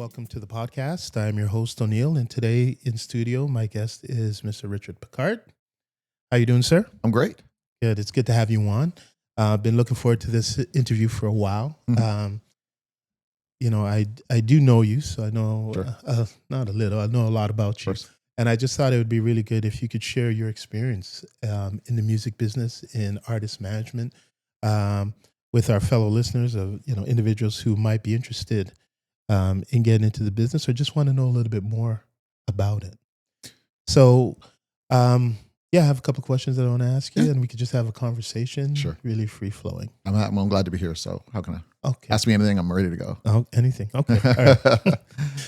welcome to the podcast. I'm your host, O'Neill, and today in studio, my guest is Mr. Richard Picart. How you doing, sir? I'm great. Good. It's good to have you on. I've been looking forward to this interview for a while. Mhm. I do know you, so I know Sure. not a little. I know a lot about Of you, course. and I just thought it would be really good if you could share your experience in the music business, in artist management, um, with our fellow listeners of individuals who might be interested in getting into the business or just want to know a little bit more about it. So, I have a couple of questions that I want to ask you, Yeah. and we could just have a conversation, Sure. really free flowing. I'm glad to be here. So how can I Okay. ask me anything? I'm ready to go. Oh, anything. Okay. All right.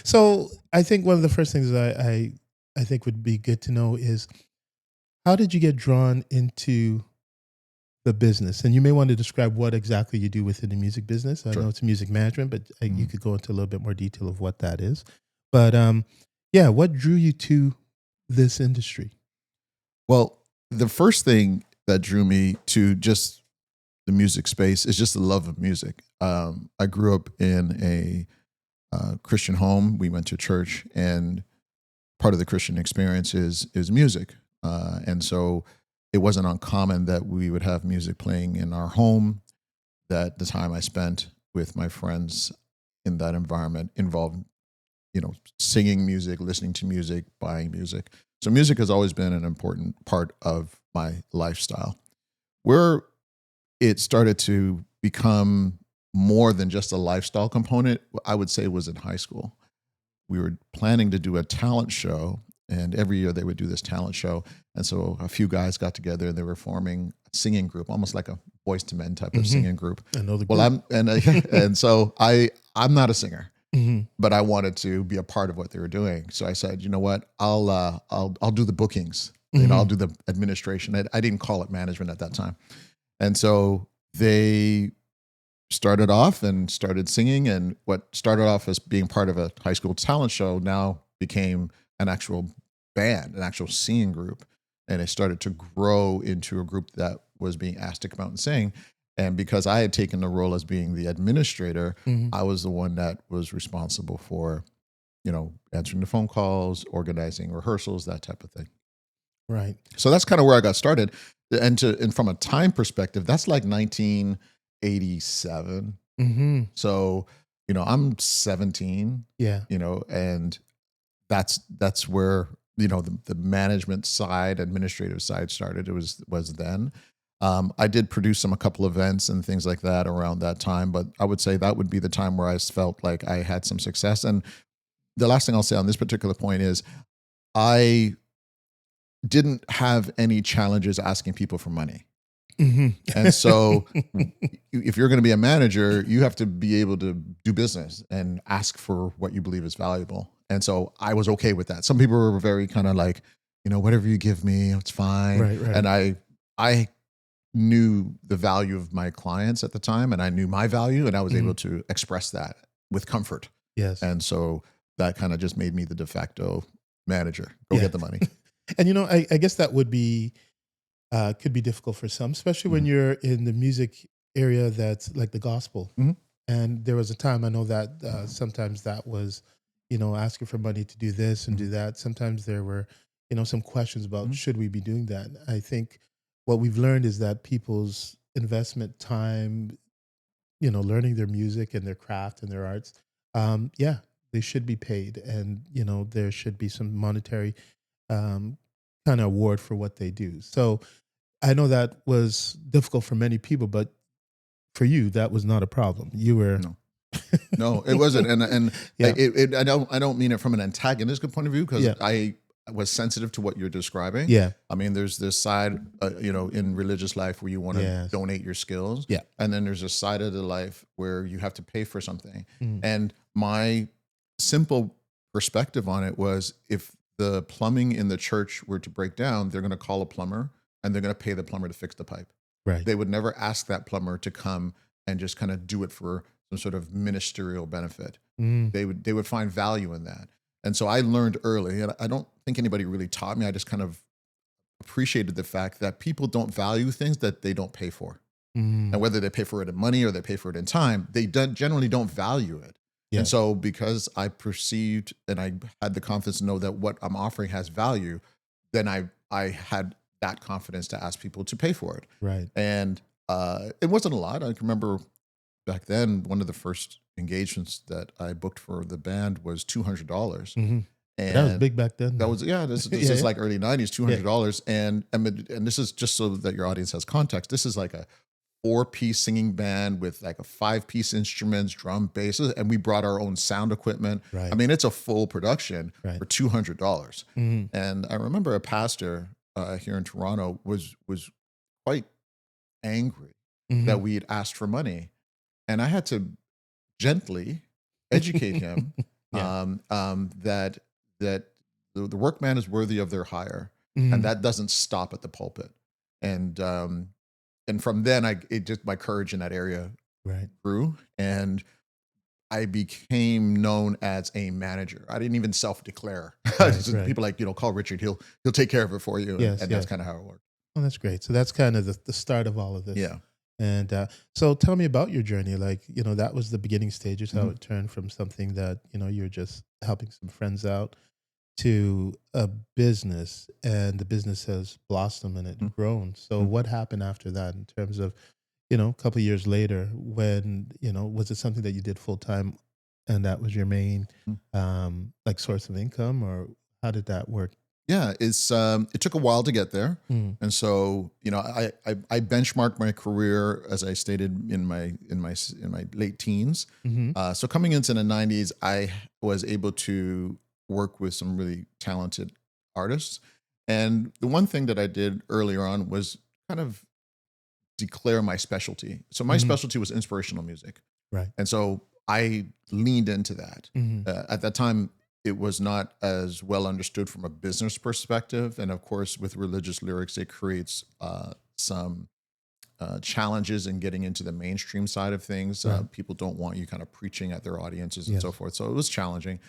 So I think one of the first things I think would be good to know is how did you get drawn into the business? And you may want to describe what exactly you do within the music business. I Sure. know it's music management, but you Mhm. could go into a little bit more detail of what that is. But what drew you to this industry? Well, the first thing that drew me to just the music space is just the love of music. I grew up in a Christian home. We went to church, and part of the Christian experience is music. And so it wasn't uncommon that we would have music playing in our home. That the time I spent with my friends in that environment involved, singing music, listening to music, buying music. So music has always been an important part of my lifestyle. Where it started to become more than just a lifestyle component, I would say was in high school. We were planning to do a talent show, and every year they would do this talent show. And so a few guys got together and they were forming a singing group, almost like a Boys to Men type of Mhm. singing group. I know the Well, group. and so I'm not a singer, Mhm. but I wanted to be a part of what they were doing. So I said, you know what, I'll do the bookings. I'll Mhm. do the administration. I didn't call it management at that time. And so they started off and started singing, and what started off as being part of a high school talent show now became an actual band, an actual singing group. And it started to grow into a group that was being asked to come out and sing. And because I had taken the role as being the administrator, Mhm. I was the one that was responsible for, answering the phone calls, organizing rehearsals, that type of thing. Right. So that's kind of where I got started. And from a time perspective, that's like 1987. Mhm. So, I'm 17, Yeah. and that's where, the management side, administrative side started. It was then. I did produce a couple events and things like that around that time, but I would say that would be the time where I felt like I had some success. And the last thing I'll say on this particular point is I didn't have any challenges asking people for money. Mhm. And so if you're going to be a manager, you have to be able to do business and ask for what you believe is valuable. And so I was okay with that. Some people were very kind of like, whatever you give me, it's fine. Right. Right. And I knew the value of my clients at the time, and I knew my value, and I was Mhm. able to express that with comfort. Yes. And so that kind of just made me the de facto manager. Go Yeah. get the money. And I guess that would be could be difficult for some, especially when Mhm. you're in the music area that's like the gospel. Mhm. And there was a time I know that sometimes that was, asking for money to do this and do Mhm. that. Sometimes there were, some questions about Mhm. should we be doing that. I think what we've learned is that people's investment time, learning their music and their craft and their arts, they should be paid, and there should be some monetary um, kind of award for what they do. So I know that was difficult for many people, but for you, that was not a problem. You were, No. No, it wasn't, and yeah, I don't mean it from an antagonistic point of view, because yeah, I was sensitive to what you're describing. yeah, I mean, there's this side, in religious life where you want to yes, donate your skills, yeah, and then there's a side of the life where you have to pay for something. mm, And my simple perspective on it was, if the plumbing in the church were to break down, they're going to call a plumber, and they're going to pay the plumber to fix the pipe. right, They would never ask that plumber to come and just kind of do it for some sort of ministerial benefit. mm, They would find value in that. And so I learned early, and I don't think anybody really taught me. I just kind of appreciated the fact that people don't value things that they don't pay for. And mm, whether they pay for it in money or they pay for it in time, they generally don't value it. And Yeah. so because I perceived and I had the confidence to know that what I'm offering has value, then I had that confidence to ask people to pay for it. Right. And it wasn't a lot. I can remember back then, one of the first engagements that I booked for the band was $200. Hmm. That was And big back then, that though. was, yeah, this Yeah. is Yeah. like early 90s, Yeah. $200. And this is just so that your audience has context. This is like a four-piece singing band with like a five-piece instruments, drum, basses, and we brought our own sound equipment. I Right. mean, it's a full production Right. for $200. Hmm. And I remember a pastor here in Toronto was quite angry Hmm. that we had asked for money, and I had to gently educate him Yeah. that the workman is worthy of their hire, and Hmm. that doesn't stop at the pulpit. And and from then, it just my courage in that area Right. grew, and I became known as a manager. I didn't even self-declare. Right. So Right. people like, call Richard. He'll take care of it for you, Yes. and that's Yes. kind of how it worked. Oh, that's great. So that's kind of the start of all of this. Yeah. And so tell me about your journey. Like, that was the beginning stages, how Mhm. it turned from something that, you're just helping some friends out to a business, and the business has blossomed and it Mhm. grown. So Mhm. what happened after that in terms of, a couple of years later when, was it something that you did full time and that was your main Mhm. like source of income, or how did that work? Yeah, it took a while to get there, Mm. and so I benchmarked my career as I stated in my late teens. Mm-hmm. So coming into the '90s, I was able to work with some really talented artists, and the one thing that I did earlier on was kind of declare my specialty. So my Mm-hmm. specialty was inspirational music. Right. And so I leaned into that. Mm-hmm. At that time, it was not as well understood from a business perspective. And of course, with religious lyrics, it creates some challenges in getting into the mainstream side of things. Right. People don't want you kind of preaching at their audiences and so Yes. forth. So it was challenging.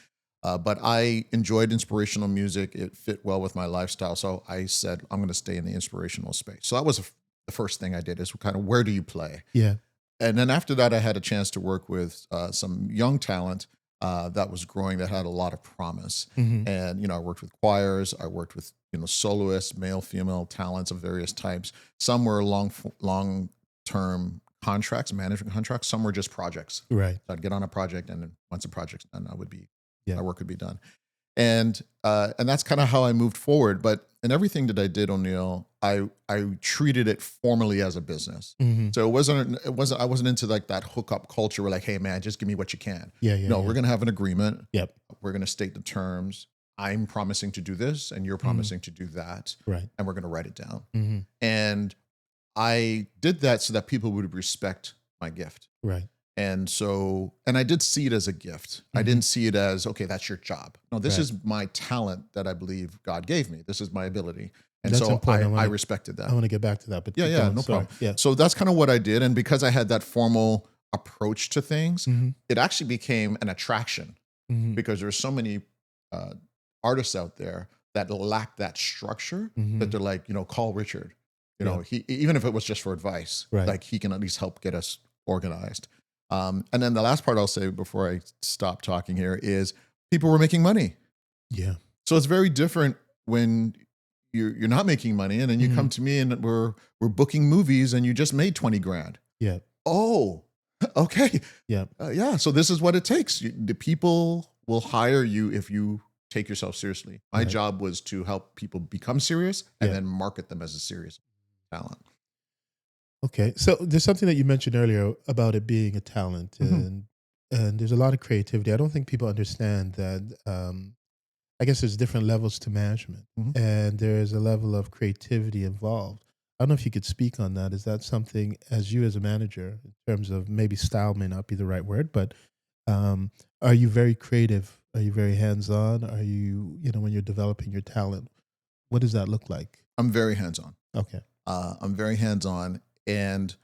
But I enjoyed inspirational music. It fit well with my lifestyle. So I said, I'm going to stay in the inspirational space. So that was the first thing I did is kind of where do you play? Yeah. And then after that, I had a chance to work with some young talent that was growing that had a lot of promise. Mm-hmm. And I worked with choirs, I worked with soloists, male, female talents of various types. Some were long term contracts, management contracts. Some were just projects. Right. So I'd get on a project, and then once a project's done, Yeah. my work would be done. And that's kind of how I moved forward. But in everything that I did, O'Neill, I treated it formally as a business. Mm-hmm. So I wasn't into like that hookup culture where like, hey man, just give me what you can. Yeah. Yeah. No, Yeah. we're gonna have an agreement. Yep. We're gonna state the terms. I'm promising to do this, and you're Mm-hmm. promising to do that, Right. and we're gonna write it down. Mm-hmm. And I did that so that people would respect my gift. Right. And I did see it as a gift. I Mm-hmm. didn't see it as, okay, that's your job. No, this Right. is my talent that I believe God gave me. This is my ability. And That's so important. I respected I that. want to get back to that, but Yeah, keep yeah, going. no Sorry. problem. Yeah. So that's kind of what I did. And because I had that formal approach to things, Mm-hmm. it actually became an attraction Mm-hmm. because there's so many uh, artists out there that lack that structure Mm-hmm. that they're like, call Richard. Yeah. He even if it was just for advice, Right. like he can at least help get us organized. And then the last part I'll say before I stop talking here is people were making money. Yeah. So it's very different when you're not making money and then you Mm-hmm. come to me and we're booking movies and you just made 20 grand. Yeah. Oh, okay. Yeah. Yeah. So this is what it takes. The people will hire you if you take yourself seriously. My Right. job was to help people become serious and Yeah. then market them as a serious talent. Okay. So there's something that you mentioned earlier about it being a talent, Mhm. and there's a lot of creativity. I don't think people understand that. I guess there's different levels to management, Mhm. and there's a level of creativity involved. I don't know if you could speak on that. Is that something, as you as a manager, in terms of maybe style may not be the right word, but are you very creative? Are you very hands on? Are you, when you're developing your talent, what does that look like? I'm very hands on. Okay. I'm very hands on and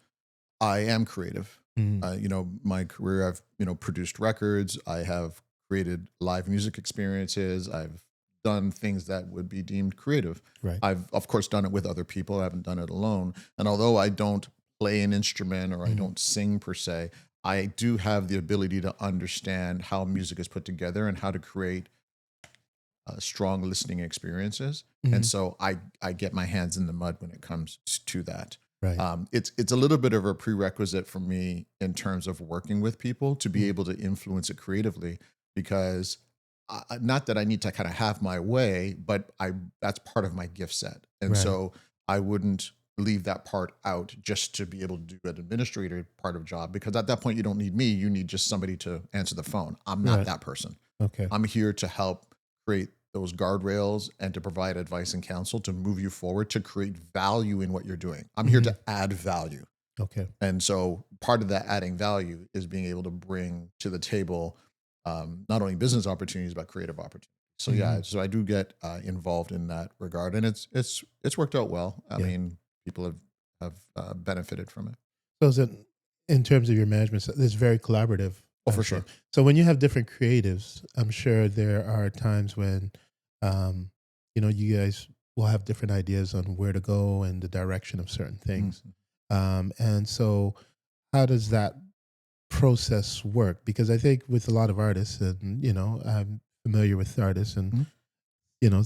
I am creative. Mhm. My career, I've, produced records. I have created live music experiences. I've done things that would be deemed creative. Right. I've, of course, done it with other people. I haven't done it alone. And although I don't play an instrument or I Mhm. don't sing per se, I do have the ability to understand how music is put together and how to create strong listening experiences. And Mhm. so I get my hands in the mud when it comes to that. Right. It's a little bit of a prerequisite for me in terms of working with people to be Mhm. able to influence it creatively, because not that I need to kind of have my way, but I that's part of my gift set. And Right. so I wouldn't leave that part out just to be able to do an administrator part of job, because at that point you don't need me, you need just somebody to answer the phone. I'm not Right. that person. Okay. I'm here to help create those guardrails and to provide advice and counsel to move you forward, to create value in what you're doing. I'm here Mhm. to add value. Okay. And so part of that adding value is being able to bring to the table not only business opportunities, but creative opportunities. So yeah, Mhm. so I do get involved in that regard, and it's worked out well. I Yeah. mean, people have benefited from it. So is it in terms of your management, it's very collaborative, Oh, I for assume. sure. So when you have different creatives, I'm sure there are times when, um, you guys will have different ideas on where to go and the direction of certain things. Mhm. And so how does that process work? Because I think with a lot of artists, and I'm familiar with artists, and Mhm.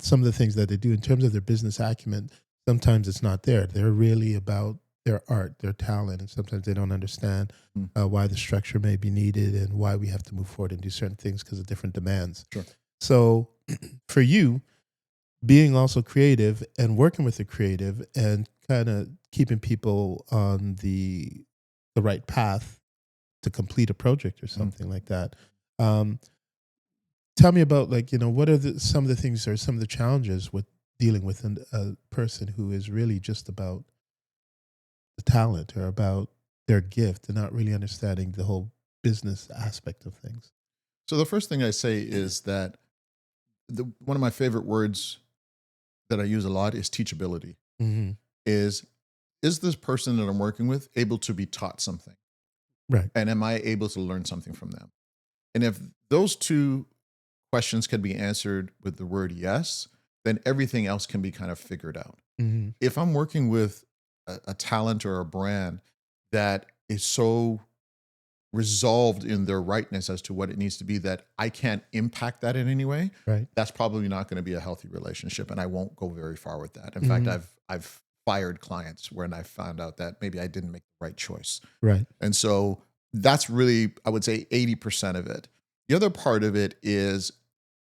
some of the things that they do in terms of their business acumen, sometimes it's not there. They're really about their art, their talent, and sometimes they don't understand Mhm. why the structure may be needed and why we have to move forward and do certain things because of different demands. Sure. So, for you, being also creative and working with the creative and kind of keeping people on the right path to complete a project or Mhm. something like that. Um, Tell me about, like, what are some of the things or some of the challenges with dealing with a person who is really just about the talent or about their gift and not really understanding the whole business aspect of things. So the first thing I say is that one of my favorite words that I use a lot is teachability. Hmm. Is is this person that I'm working with able to be taught something? Right. And am I able to learn something from them? And if those two questions can be answered with the word yes, then everything else can be kind of figured out. Hmm. If I'm working with a talent or a brand that is so resolved in their rightness as to what it needs to be that I can't impact that in any way, Right. that's probably not going to be a healthy relationship, and I won't go very far with that. In fact, Hmm. I've fired clients when I found out that maybe I didn't make the right choice. Right. And so that's really, I would say, 80% of it. The other part of it is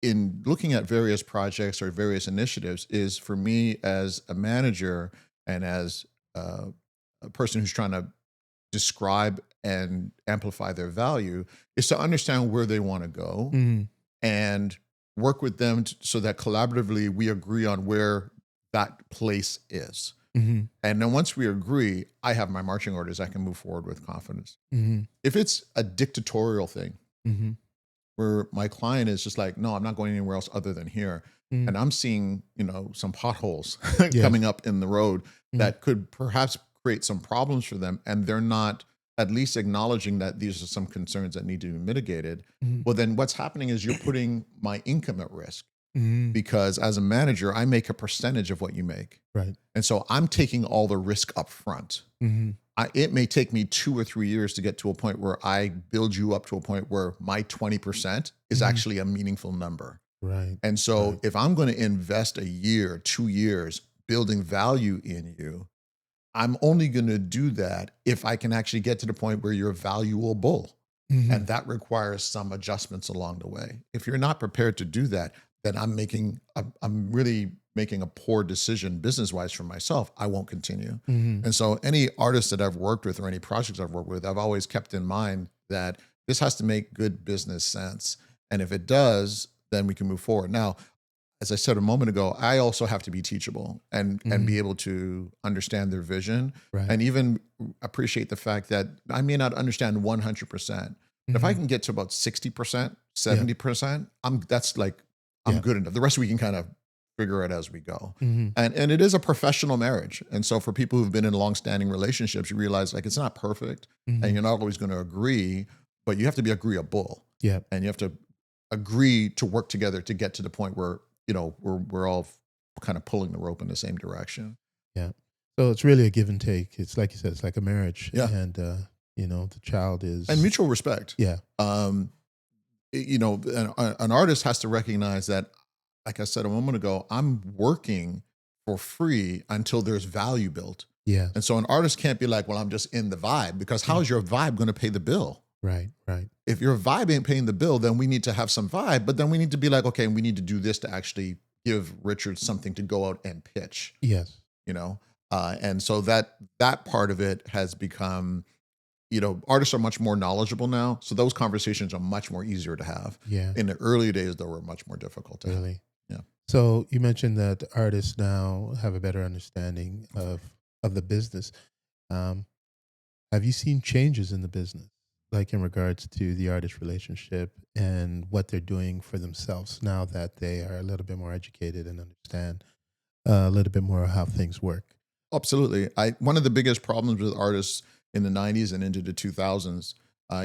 in looking at various projects or various initiatives is for me as a manager and as a person who's trying to describe and amplify their value is to understand where they want to go Hmm. and work with them so that collaboratively we agree on where that place is. Hmm. And then once we agree, I have my marching orders. I can move forward with confidence. Hmm. If it's a dictatorial thing Hmm. where my client is just like, no, I'm not going anywhere else other than here, Hmm. and I'm seeing, some potholes Yes. coming up in the road Hmm. that could perhaps create some problems for them, and they're not at least acknowledging that these are some concerns that need to be mitigated, Hmm. well, then what's happening is you're putting my income at risk, Hmm. because as a manager, I make a percentage of what you make. Right. And so I'm taking all the risk up front. Hmm. It may take me 2 or 3 years to get to a point where I build you up to a point where my 20% is Hmm. actually a meaningful number. Right. And so Right. if I'm going to invest a year, 2 years building value in you, I'm only going to do that if I can actually get to the point where you're valuable. Hmm. And that requires some adjustments along the way. If you're not prepared to do that, then I'm really making a poor decision business wise for myself. I won't continue. Hmm. And so any artist that I've worked with or any projects I've worked with, I've always kept in mind that this has to make good business sense. And if it does, then we can move forward. Now, as I said a moment ago, I also have to be teachable and Hmm. be able to understand their vision Right. and even appreciate the fact that I may not understand 100%. But if I Hmm. can get to about 60%, Yeah. 70%, that's like I'm Yeah. good enough. The rest we can kind of figure out as we go. Hmm. And it is a professional marriage. And so for people who've been in long-standing relationships, you realize like it's not perfect and Hmm. you're not always going to agree, but you have to be agreeable Yeah. and you have to agree to work together to get to the point where we're all kind of pulling the rope in the same direction. Yeah. So it's really a give and take. It's like you said, it's like a marriage. Yeah. And, You know, the child And is, mutual respect. yeah, Um, an artist has to recognize that, like I said a moment ago, I'm working for free until there's value built. And yes, so an artist can't be like, well, I'm just in the vibe, because how mm, is your vibe going to pay the bill? right, right, If your vibe ain't paying the bill, then we need to have some vibe, but then we need to be like, okay, we need to do this to actually give Richard something to go out and pitch, yes, you know? And so that part of it has become, artists are much more knowledgeable now. So those conversations are much more easier to have. yeah, In the early days, they were much more difficult to have. really. Yeah. So you mentioned that artists now have a better understanding of the business. Um, have you seen changes in the business, like in regards to the artist relationship and what they're doing for themselves now that they are a little bit more educated and understand a little bit more how things work? Absolutely. One of the biggest problems with artists in the 90s and into the 2000s,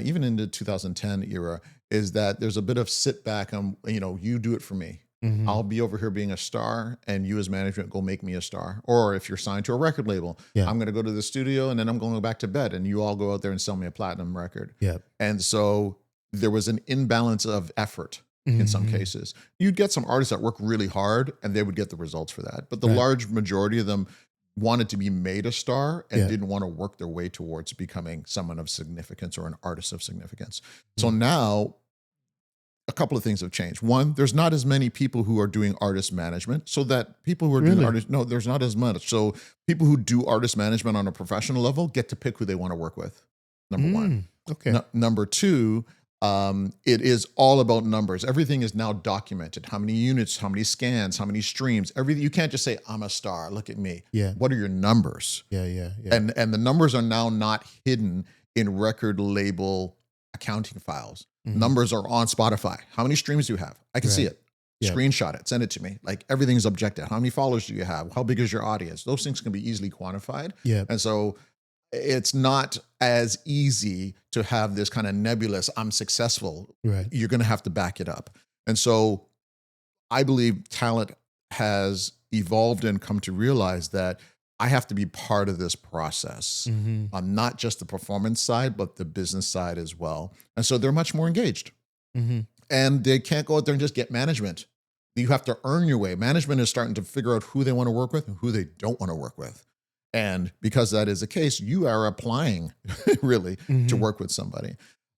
even into 2010 era, is that there's a bit of sit back and, you do it for me. Hmm. I'll be over here being a star, and you as management go make me a star. Or if you're signed to a record label, Yeah, I'm going to go to the studio and then I'm going to go back to bed, and you all go out there and sell me a platinum record. yeah. And so there was an imbalance of effort in some Hmm. cases. You'd get some artists that work really hard and they would get the results for that. But the Right. large majority of them wanted to be made a star and Yeah. didn't want to work their way towards becoming someone of significance or an artist of significance. So Mm. now a couple of things have changed. One, there's not as many people who are doing artist management. So that people who are doing Really? artist, no, there's not as much. So people who do artist management on a professional level get to pick who they want to work with. Number one. Mm. Okay. Number two, it is all about numbers. Everything is now documented. How many units, how many scans, how many streams, everything. You can't just say, I'm a star, look at me. Yeah. What are your numbers? Yeah. Yeah. Yeah. And the numbers are now not hidden in record label accounting files. Hmm. Numbers are on Spotify. How many streams do you have? I can see Right. it. Yeah. Screenshot it, send it to me. Like, everything's objective. How many followers do you have? How big is your audience? Those things can be easily quantified. Yeah. And so it's not as easy to have this kind of nebulous, I'm successful. Right. You're going to have to back it up. And so I believe talent has evolved and come to realize that I have to be part of this process. Hmm. Not just the performance side, but the business side as well. And so they're much more engaged, Hmm. and they can't go out there and just get management. You have to earn your way. Management is starting to figure out who they want to work with and who they don't want to work with. And because that is the case, you are applying really to Hmm. work with somebody.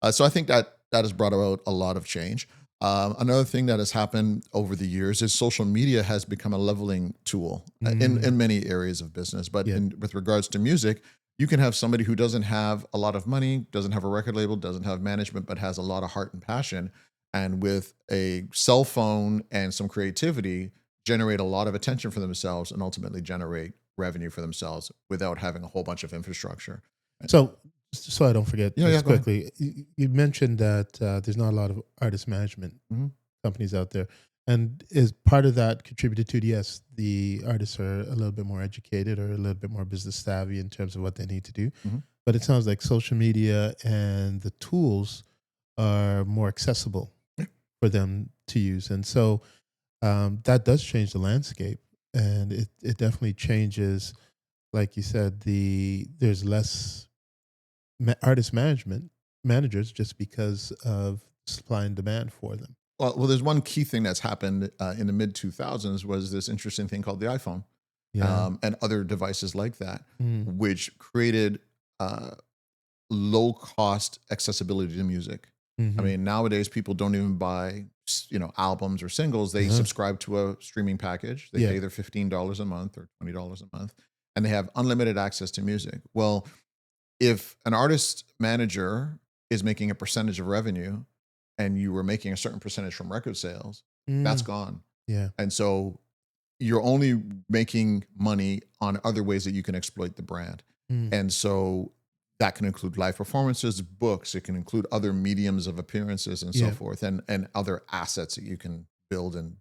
So I think that has brought about a lot of change. Another thing that has happened over the years is social media has become a leveling tool Hmm. in many areas of business. But Yeah. with regards to music, you can have somebody who doesn't have a lot of money, doesn't have a record label, doesn't have management, but has a lot of heart and passion. And with a cell phone and some creativity, generate a lot of attention for themselves and ultimately generate revenue for themselves without having a whole bunch of infrastructure. So, so I don't forget, Yeah, just go ahead. quickly, you mentioned that there's not a lot of artist management Mhm. companies out there, and is part of that contributed to yes, the artists are a little bit more educated or a little bit more business savvy in terms of what they need to do. Mhm. But it sounds like social media and the tools are more accessible for them to use, and so that does change the landscape, and it definitely changes. Like you said, there's less artist management managers just because of supply and demand for them. Well, there's one key thing that's happened in the mid 2000s was this interesting thing called the iPhone, Yeah. and other devices like that, Mm. which created uh, low cost accessibility to music. I Hmm. mean, nowadays people don't even buy, albums or singles. They Uh-huh. subscribe to a streaming package. They Yeah. pay their $15 a month or $20 a month, and they have unlimited access to music. Well, if an artist manager is making a percentage of revenue and you were making a certain percentage from record sales, that's Mm. gone. Yeah. And so you're only making money on other ways that you can exploit the brand. Mm. And so that can include live performances, books, it can include other mediums of appearances and so Yeah. forth, and other assets that you can build and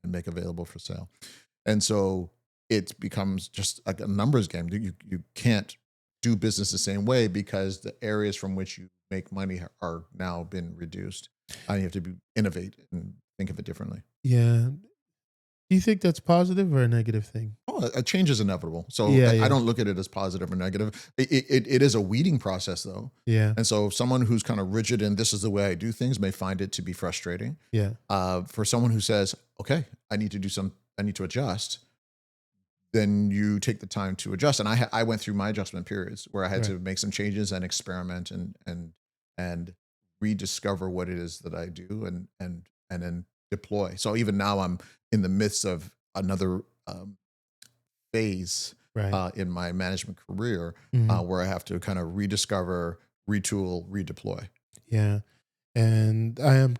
make available for sale. And so it becomes just like a numbers game. You can't do business the same way because the areas from which you make money are now been reduced. And you have to innovate and think of it differently. Yeah. Do you think that's positive or a negative thing? Oh, a change is inevitable. So Yeah, I yeah, don't look at it as positive or negative. It is a weeding process though. yeah, And so someone who's kind of rigid in this is the way I do things may find it to be frustrating. yeah. For someone who says, okay, I need to adjust, then you take the time to adjust. And I went through my adjustment periods where I had Right, to make some changes and experiment and rediscover what it is that I do and then deploy. So even now I'm in the midst of another phase right. in my management career Mhm. where I have to kind of rediscover, retool, redeploy. Yeah, and I'm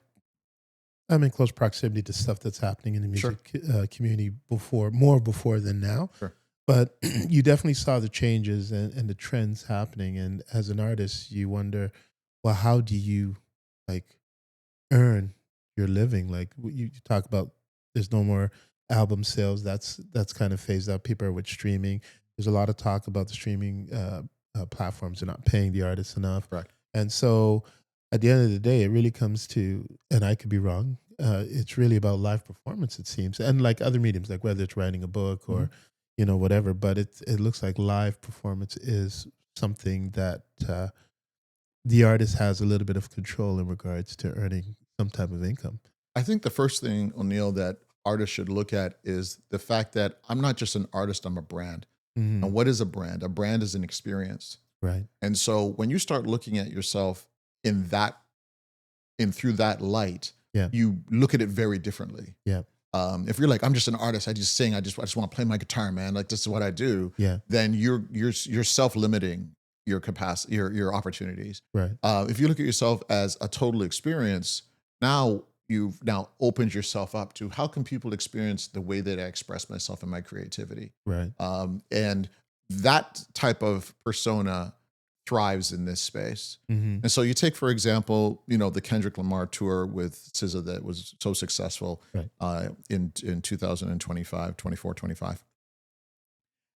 in close proximity to stuff that's happening in the Sure, music community more before than now. sure. But you definitely saw the changes and the trends happening. And as an artist, you wonder, well, how do you like earn your living? Like you talk about, there's no more album sales. That's kind of phased out. People are with streaming. There's a lot of talk about the streaming platforms are not paying the artists enough, Correct. and so at the end of the day, it really comes to, and I could be wrong. It's really about live performance, it seems, and like other mediums, like whether it's writing a book Mhm. or whatever. But it looks like live performance is something that the artist has a little bit of control in regards to earning some type of income. I think the first thing, O'Neill, that artists should look at is the fact that I'm not just an artist, I'm a brand. And Mhm. what is a brand? A brand is an experience. Right. And so when you start looking at yourself in that in through that light, Yeah. you look at it very differently. Yeah. If you're like, I'm just an artist, I just sing, I just want to play my guitar, man. Like this is what I do. Yeah. Then you're self limiting your capacity, your opportunities. Right. If you look at yourself as a total experience, now you've now opened yourself up to how can people experience the way that I express myself and my creativity, Right. and that type of persona thrives in this space. Mhm. And so you take, for example, the Kendrick Lamar tour with SZA that was so successful Right. in 2025, 24, 25.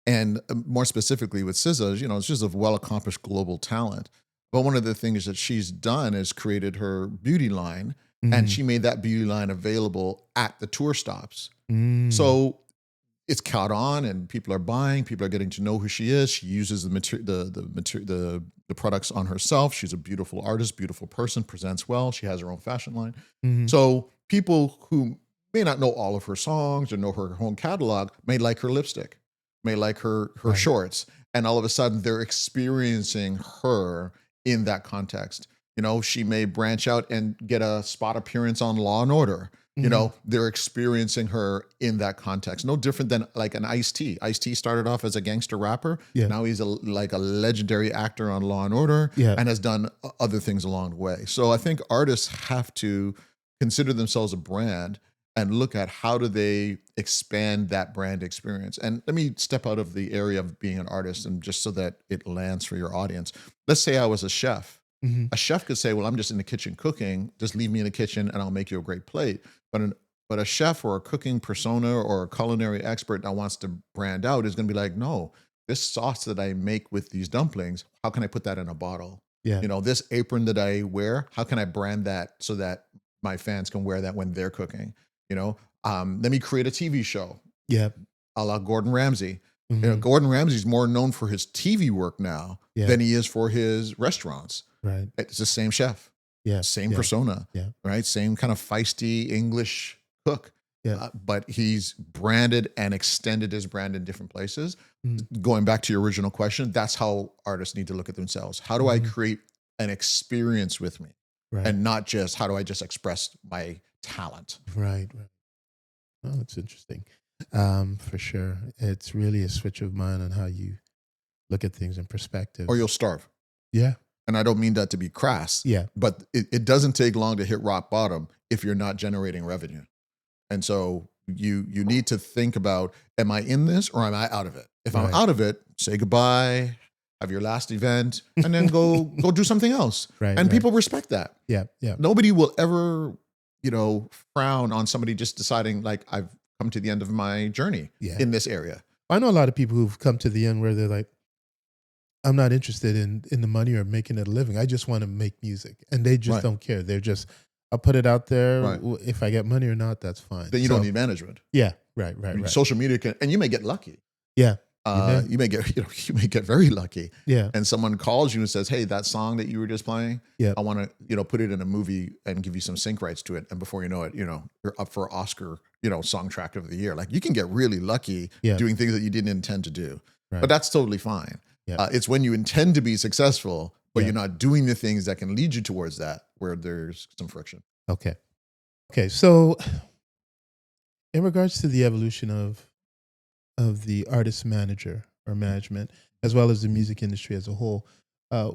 And more specifically with SZA, she's a well accomplished global talent. But one of the things that she's done is created her beauty line, and Mhm. she made that beauty line available at the tour stops. Mm. So it's caught on, and people are buying. People are getting to know who she is. She uses the products on herself. She's a beautiful artist, beautiful person, presents well. She has her own fashion line. Mhm. So people who may not know all of her songs or know her whole catalog may like her lipstick, may like her Right. shorts, and all of a sudden they're experiencing her in that context. She may branch out and get a spot appearance on Law and Order. Mhm. They're experiencing her in that context. No different than like an Ice-T. Ice-T started off as a gangster rapper. Yeah. Now he's like a legendary actor on Law and Order Yeah. and has done other things along the way. So I think artists have to consider themselves a brand and look at how do they expand that brand experience. And let me step out of the area of being an artist and just so that it lands for your audience. Let's say I was a chef. Mhm. A chef could say, "Well, I'm just in the kitchen cooking. Just leave me in the kitchen and I'll make you a great plate." But a chef or a cooking persona or a culinary expert that wants to brand out is going to be like, "No, this sauce that I make with these dumplings, how can I put that in a bottle? Yeah. This apron that I wear, how can I brand that so that my fans can wear that when they're cooking? Let me create a TV show Yeah. a la Gordon Ramsay. Mhm. Gordon Ramsay's more known for his TV work now Yeah. than he is for his restaurants. Right. It's the same chef, Yeah. same Yeah. persona, Yeah. right? Same kind of feisty English cook, Yeah. but he's branded and extended his brand in different places. Mhm. Going back to your original question, that's how artists need to look at themselves. How do I Mhm. create an experience with me, Right. and not just how do I just express my talent? Right. Right. Oh, that's interesting. For sure. It's really a switch of mind on how you look at things in Or perspectives. you'll starve. Yeah. And I don't mean that to be crass, Yeah. but it doesn't take long to hit rock bottom if you're not generating revenue. And so you need to think about, am I in this or am I out of it? If I'm Right. out of it, say goodbye, have your last event, and then go do something else. Right. And Right. people respect that. Yeah. Yeah. Nobody will ever, frown on somebody just deciding like I've come to the end of my journey Yeah. in this area. I know a lot of people who've come to the end where they're like, I'm not interested in the money or making it a living. I just want to make music, and they just Right. don't care. They're just, I'll put it out there. Right. If I get money or not, that's fine. Then you don't So need management. yeah, right, I right, mean, right. social media can, and you may get lucky. Yeah, you may. You may get, you may get very lucky, Yeah, and someone calls you and says, "Hey, that song that you were just playing, yeah. I want to, put it in a movie and give you some sync rights to it." And before you know it, you're up for Oscar, song track of the year. Like you can get really lucky Yeah. doing things that you didn't intend to do, but Right. that's totally fine. Yeah. It's when you intend to be successful, but Yeah. you're not doing the things that can lead you towards that, where there's some friction. Okay. Okay. So, in regards to the evolution of the artist manager or management, as well as the music industry as a whole, uh,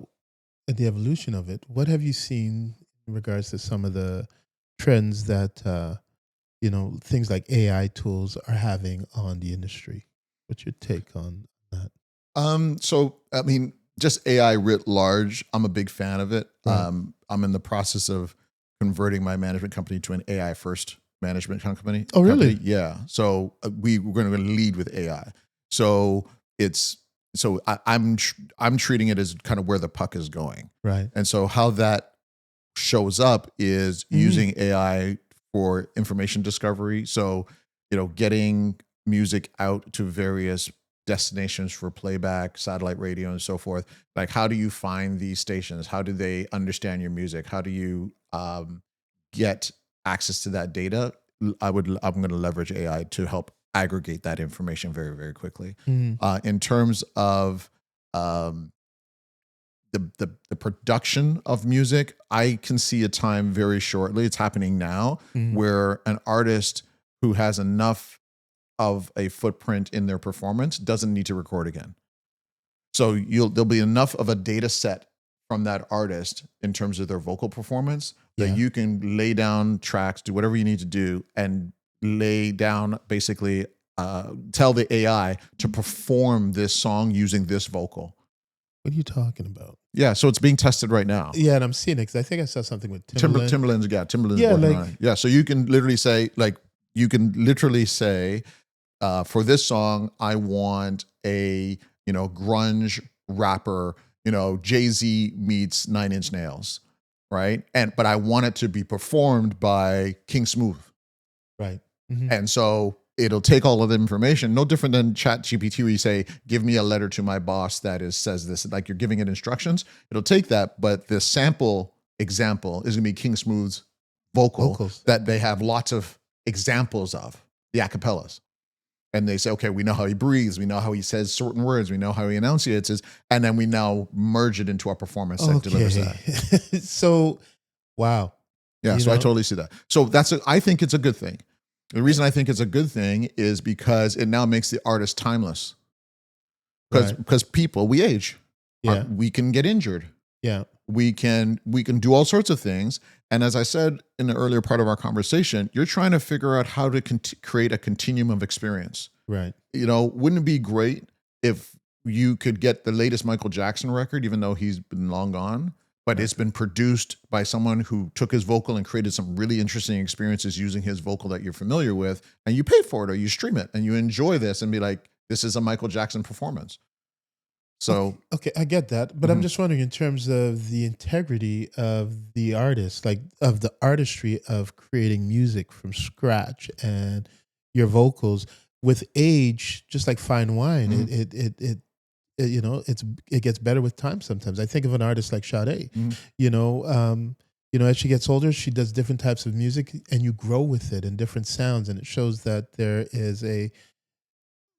and the evolution of it, what have you seen in regards to some of the trends that things like AI tools are having on the industry? What's your take on that? So I mean, just AI writ large, I'm a big fan of it. Right. I'm in the process of converting my management company to an AI first management company. Oh, really? Yeah. So we're going to lead with AI. So it's I'm treating it as kind of where the puck is going. Right. And so how that shows up is using AI for information discovery. So, getting music out to various destinations for playback, satellite radio, and so forth. Like, how do you find these stations? How do they understand your music? How do you get access to that data? I'm going to leverage AI to help aggregate that information very, very quickly. Mhm. In terms of um, the production of music, I can see a time very shortly. It's happening now Mhm. where an artist who has enough of a footprint in their performance doesn't need to record again. So there'll be enough of a data set from that artist in terms of their vocal performance that Yeah. you can lay down tracks, do whatever you need to do, and lay down basically tell the AI to perform this song using this vocal. What are you talking about? Yeah, so it's being tested right now. Yeah, and I'm seeing it because I think I saw something with Timberland. Timberland's Yeah, working like on it. Yeah, so you can literally say, for this song, I want a grunge rapper, Jay-Z meets Nine Inch Nails, right? But I want it to be performed by King Smooth, right. Hmm. and so it'll take all of the information, no different than Chat GPT, where you say, give me a letter to my boss says this, like you're giving it instructions. It'll take that, but the sample example is going to be King Smooth's vocal Vocals. that they have lots of examples of, the acapellas. And they say, okay, we know how he breathes, we know how he says certain words, we know how he enunciates it, and then we now merge it into our performance that delivers that. So, wow. Yeah, You so I know, totally see that. So I think it's a good thing. The reason I think it's a good thing is because it now makes the artist timeless. right. Because people, we age. Yeah. We can get injured. Yeah. We can do all sorts of things. And as I said in the earlier part of our conversation, you're trying to figure out how to create a continuum of experience. Right. Wouldn't it be great if you could get the latest Michael Jackson record, even though he's been long gone, but Right. it's been produced by someone who took his vocal and created some really interesting experiences using his vocal that you're familiar with, and you pay for it or you stream it and you enjoy this and be like, this is a Michael Jackson performance. So Okay, I get that, but I'm Mhm. just wondering in terms of the integrity of the artist, like of the artistry of creating music from scratch and your vocals with age, just like fine wine, Mhm. it gets better with time. Sometimes I think of an artist like Sade. Mhm. You know, as she gets older, she does different types of music, and you grow with it and different sounds, and it shows that there is a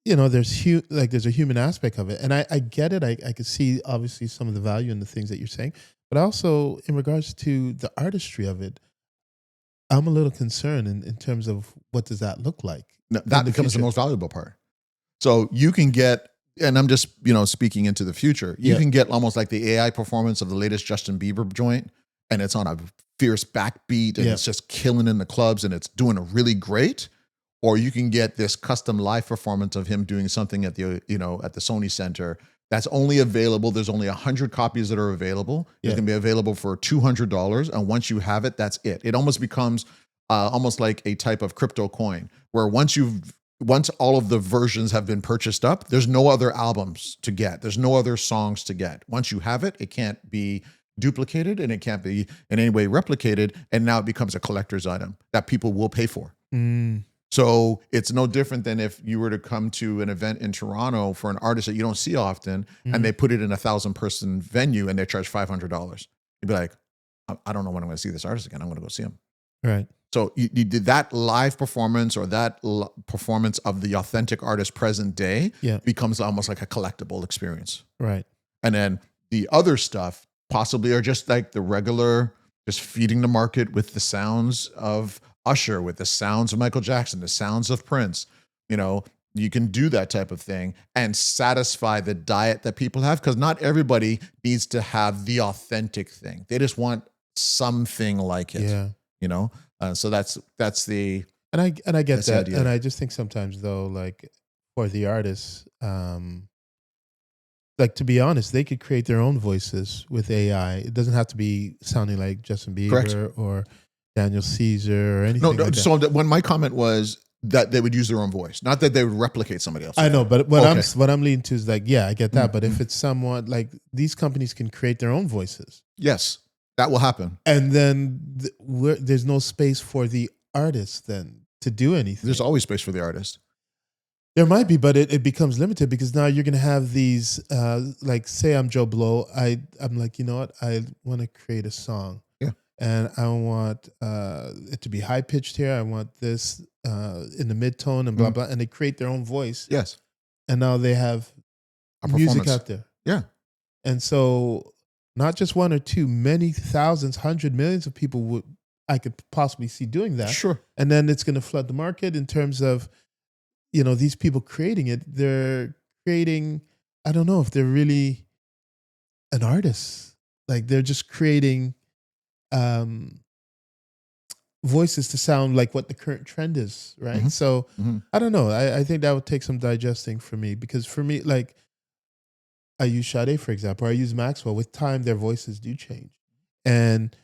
there's a human aspect of it, and I get it. I could see obviously some of the value in the things that you're saying, but also in regards to the artistry of it, I'm a little concerned in terms of what does that look like Now, in that the becomes the future. most valuable part. So you can get, and I'm just, speaking into the future, you Yeah, can get almost like the AI performance of the latest Justin Bieber joint, and it's on a fierce backbeat and yeah, it's just killing in the clubs and it's doing a really great. Or you can get this custom live performance of him doing something at the Sony Center that's only available. There's only 100 copies that are available. It's yeah. going to be available for $200, and once you have it, that's it. It almost becomes almost like a type of crypto coin, where once all of the versions have been purchased up, there's no other albums to get. There's no other songs to get. Once you have it, it can't be duplicated and it can't be in any way replicated. And now it becomes a collector's item that people will pay for. Mm, So it's no different than if you were to come to an event in Toronto for an artist that you don't see often, and mhm. they put it in a 1,000-person venue and they charge $500. You'd be like, I don't know when I'm going to see this artist again. I'm going to go see him. Right. So you did that live performance or that performance of the authentic artist present day Yeah. becomes almost like a collectible experience. Right. And then the other stuff possibly are just like the regular, just feeding the market with the sounds of Usher, with the sounds of Michael Jackson, the sounds of Prince. You know, you can do that type of thing and satisfy the diet that people have, because not everybody needs to have the authentic thing. They just want something like it, Yeah. you know? So that's the And I get that's the that. And idea. I just think sometimes though, like for the artists, like to be honest, they could create their own voices with AI. It doesn't have to be sounding like Justin Correct. Bieber or Daniel Caesar or No, anything no. like that. So when my comment was that they would use their own voice, not that they would replicate somebody else's I know, voice. but what Okay. I'm leading to is like, yeah, I get that. But if Mhm. it's someone like these companies can create their own voices, Yes, that will happen. and then there's no space for the artist then to do anything. There's always space for the artist. There might be, but it becomes limited because now you're going to have these, like, say I'm Joe Blow. I'm like, you know what? I want to create a song, Yeah. and I want it to be high pitched here. I want this in the mid tone and blah Mhm. blah. And they create their own voice, Yes, and now they have a music performance. out there. Yeah. And so, not just one or two, many thousands, 100 millions of people would I could possibly see doing that. Sure. And then it's going to flood the market in terms of, these people creating it. They're creating. I don't know if they're really an artist. Like they're just creating um, voices to sound like what the current trend is, right? Mhm. So Mhm. I don't know. I think that would take some digesting for me because for me, like I use Sade, for example, or I use Maxwell. With time, their voices do change. And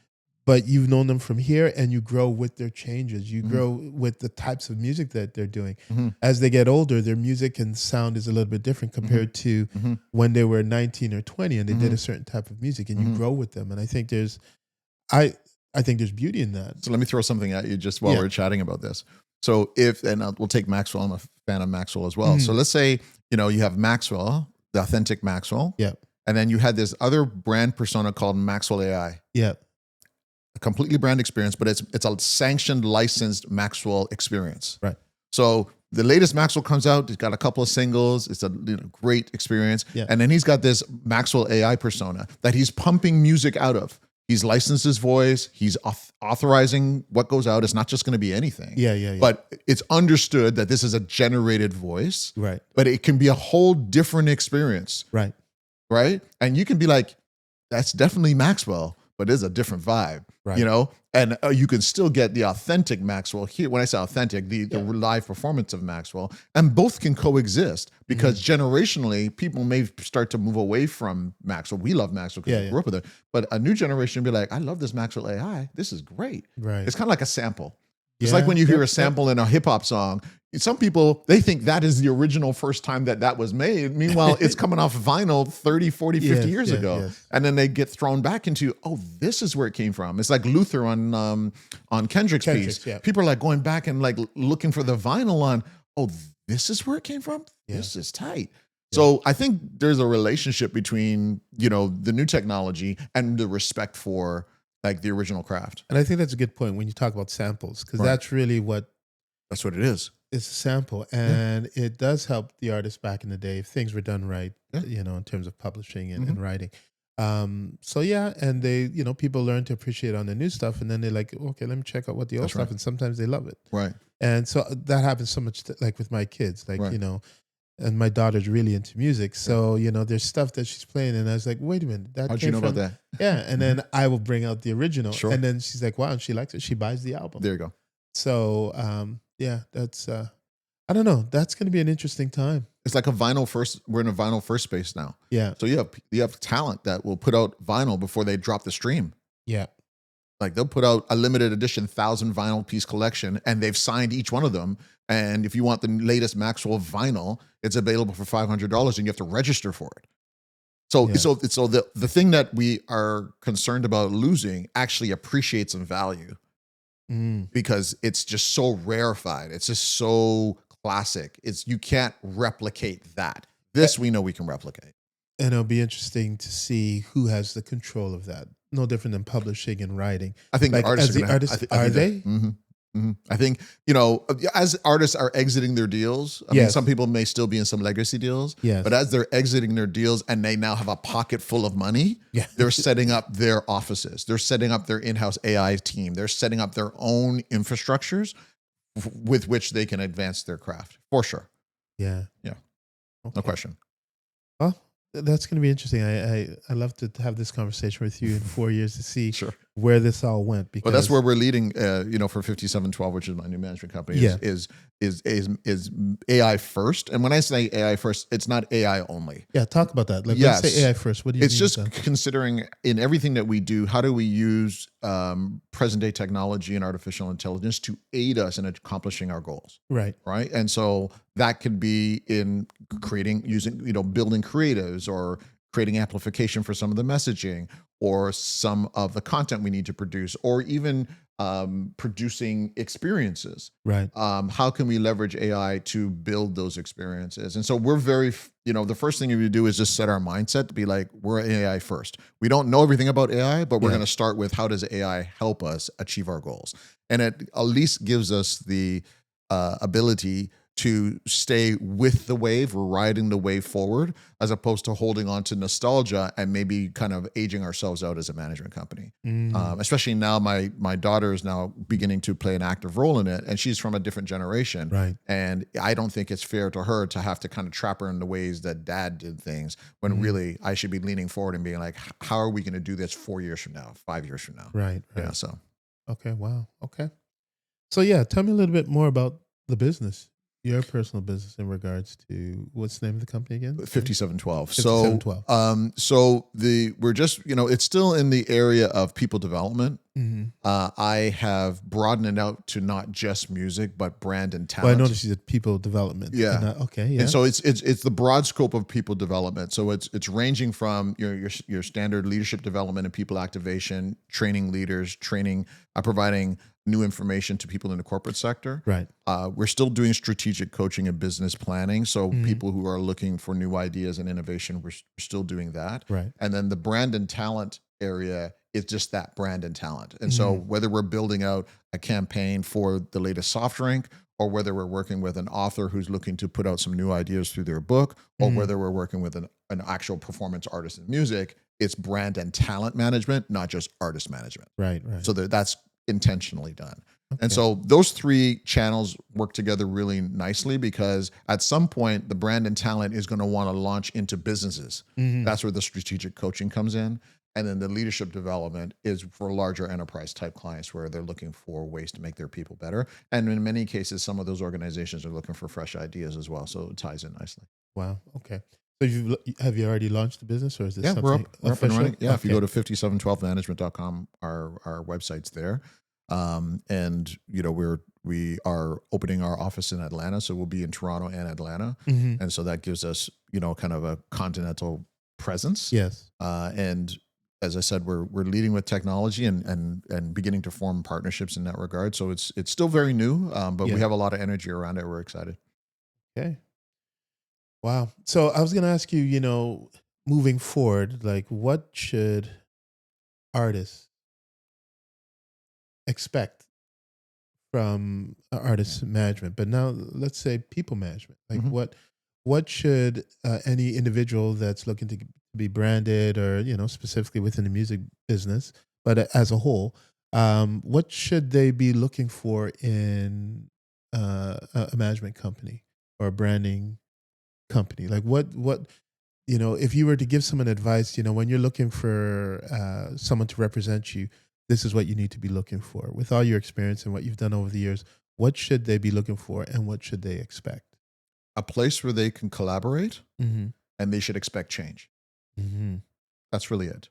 but you've known them from here and you grow with their changes. You Mhm. grow with the types of music that they're doing. Mhm. As they get older, their music and sound is a little bit different compared to Mhm. when they were 19 or 20 and they did Mhm. a certain type of music and you Mhm. grow with them. And I think I I think there's beauty in that. So let me throw something at you just while Yeah. we're chatting about this. So we'll take Maxwell. I'm a fan of Maxwell as well. So Mhm. let's say, you have Maxwell, the authentic Maxwell, Yeah. and then you had this other brand persona called Maxwell AI, Yeah. a completely brand experience, but it's a sanctioned, licensed Maxwell experience. Right. So the latest Maxwell comes out. He's got a couple of singles. It's a great experience. Yeah. And then he's got this Maxwell AI persona that he's pumping music out of. He's licensed his voice. He's authorizing what goes out. It's not just going to be anything. Yeah. Yeah. Yeah. But it's understood that this is a generated voice, right. but it can be a whole different experience, Right. right? And you can be like, that's definitely Maxwell, but it's a different vibe, Right. And you can still get the authentic Maxwell here. When I say authentic, the live performance of Maxwell, and both can coexist because generationally, people may start to move away from Maxwell. We love Maxwell because we grew up with it, but a new generation will be like, I love this Maxwell AI. This is great. Right. It's kind of like a sample. It's Yeah. like when you hear Yep. a sample in a hip hop song. Some people, they think that is the original first time that was made. Meanwhile, it's coming off vinyl 30, 40, 50 Yes, years yes, ago. yes. And then they get thrown back into, oh, this is where it came from. It's like Luther on Kendrick's piece. Yeah. People are like going back and like looking for the vinyl on, oh, this is where it came from? Yeah. This is tight. So I think there's a relationship between, the new technology and the respect for like the original craft. And I think that's a good point when you talk about samples because Right. that's really what That's what it is. it's a sample, and it does help the artist back in the day if things were done right, Yeah. in terms of publishing and writing. So yeah, and they, people learn to appreciate on the new stuff, and then they're like, okay, let me check out what the old That's stuff, right. and sometimes they love it. Right. And so that happens so much, like with my kids, like Right. and my daughter's really into music, so there's stuff that she's playing, and I was like, wait a minute, that How'd came you know from about that? yeah, and then I will bring out the original, Sure. and then she's like, wow, and she likes it, she buys the album. There you go. So yeah, that's I don't know. That's going to be an interesting time. It's like a vinyl first. We're in a vinyl first space now. Yeah, So you have talent that will put out vinyl before they drop the stream. yeah, Like they'll put out a limited edition 1,000 vinyl piece collection, and they've signed each one of them. And if you want the latest Maxwell vinyl, it's available for $500, and you have to register for it. So Yeah. the thing that we are concerned about losing actually appreciates in value Mm. because it's just so rarefied. It's just so classic. It's you can't replicate that. A- This we know we can replicate. And it'll be interesting to see who has the control of that. No different than publishing and writing. I think the Like artists as are the gonna. artists, I are think that. they? I think as artists are exiting their deals. I mean, some Yes. people may still be in some legacy deals, but Yes. as they're exiting their deals and they now have a pocket full of money, Yeah. they're setting up their offices. They're setting up their in-house AI team. They're setting up their own infrastructures with which they can advance their craft for sure. Yeah. Yeah, no Okay. question. Well, that's going to be interesting. I love to have this conversation with you in 4 years to see Sure. where this all went. Well, that's Because where we're leading. For 5712, which is my new management company, yeah, is AI first. And when I say AI first, it's not AI only. yeah. Talk about that. Like when you say Yes, AI first, what do you it's mean with just that? considering in everything that we do, how do we use present day technology and artificial intelligence to aid us in accomplishing our goals, Right. right? And so that could be in building creatives or creating amplification for some of the messaging or some of the content we need to produce, or even producing experiences. Right. How can we leverage AI to build those experiences? And so we're the first thing we do is just set our mindset to be like, we're AI first. We don't know everything about AI, but we're Yeah. going to start with how does AI help us achieve our goals? And it at least gives us the ability to stay with the wave, riding the wave forward, as opposed to holding on to nostalgia and maybe kind of aging ourselves out as a management company. Mm. Especially now, my daughter is now beginning to play an active role in it, and she's from a different generation. Right. And I don't think it's fair to her to have to kind of trap her in the ways that dad did things, when Mm. really I should be leaning forward and being like, how are we going to do this 4 years from now, 5 years from now? Right. Yeah. Right. So Okay. Wow. Okay. So yeah, tell me a little bit more about the business, your personal business in regards to what's the name of the company again? Sorry? 5712. 5712. We're just, it's still in the area of people development. Mm-hmm. I have broadened it out to not just music, but brand and Well, I talent. noticed you said people development. Yeah. And, okay. Yeah. And so it's the broad scope of people development. So it's ranging from your standard leadership development and people activation, training leaders, providing new information to people in the corporate sector. Right. We're still doing strategic coaching and business planning. So Mhm. people who are looking for new ideas and innovation, we're still doing that. Right. And then the brand and talent area is just that, brand and talent. And so whether we're building out a campaign for the latest soft drink, or whether we're working with an author who's looking to put out some new ideas through their book, or whether we're working with an actual performance artist in music, it's brand and talent management, not just artist management. Right. Right. So that's intentionally done. Okay. And so those three channels work together really nicely, because at some point the brand and talent is going to want to launch into businesses. Mhm. That's where the strategic coaching comes in. And then the leadership development is for larger enterprise type clients, where they're looking for ways to make their people better. And in many cases, some of those organizations are looking for fresh ideas as well. So it ties in nicely. Wow. Okay. So have you already launched the business, or is this Yeah, we're something up, we're up and official? running. Yeah, if you Okay. go to 5712management.com, our website's there. And we are opening our office in Atlanta, so we'll be in Toronto and Atlanta. Mhm. And so that gives us, kind of a continental presence. Yes. And as I said, we're leading with technology and beginning to form partnerships in that regard. So it's still very new, but Yeah. we have a lot of energy around it. We're excited. Okay. Wow. So I was going to ask you, moving forward, like what should artists expect from artist management? But now let's say people management. Like Mhm. what should any individual that's looking to be branded, or specifically within the music business, but as a whole, what should they be looking for in a management company or a branding company? Like what if you were to give someone advice, when you're looking for someone to represent you, this is what you need to be looking for. With all your experience and what you've done over the years, what should they be looking for, and what should they expect? A place where they can collaborate, Mm-hmm. and they should expect change. Mm-hmm. That's really it.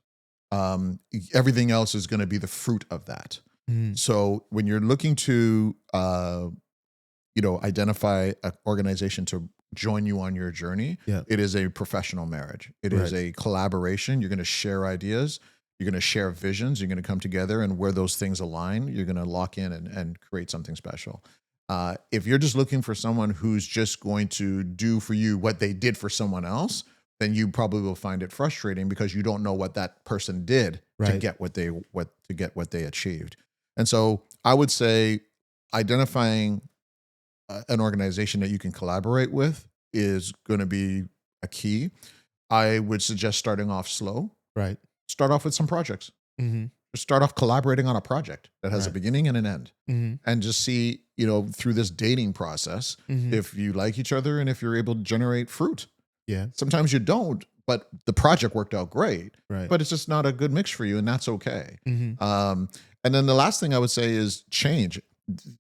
Everything else is going to be the fruit of that. Mm-hmm. So when you're looking to, identify an organization to join you on your journey. Yeah. It is a professional marriage. It is Right. a collaboration. You're going to share ideas. You're going to share visions. You're going to come together, and where those things align, you're going to lock in and create something special. If you're just looking for someone who's just going to do for you what they did for someone else, then you probably will find it frustrating because you don't know what that person did to Right. get what they achieved. And so I would say identifying an organization that you can collaborate with is going to be a key. I would suggest starting off slow. Right. Start off with some projects. Mm-hmm. Just start off collaborating on a project that has a Right. beginning and an end, Mm-hmm. and just see, through this dating process, Mm-hmm. if you like each other and if you're able to generate fruit. Yeah. Sometimes you don't, but the project worked out great, Right. but it's just not a good mix for you, and that's okay. Mm-hmm. And then the last thing I would say is change.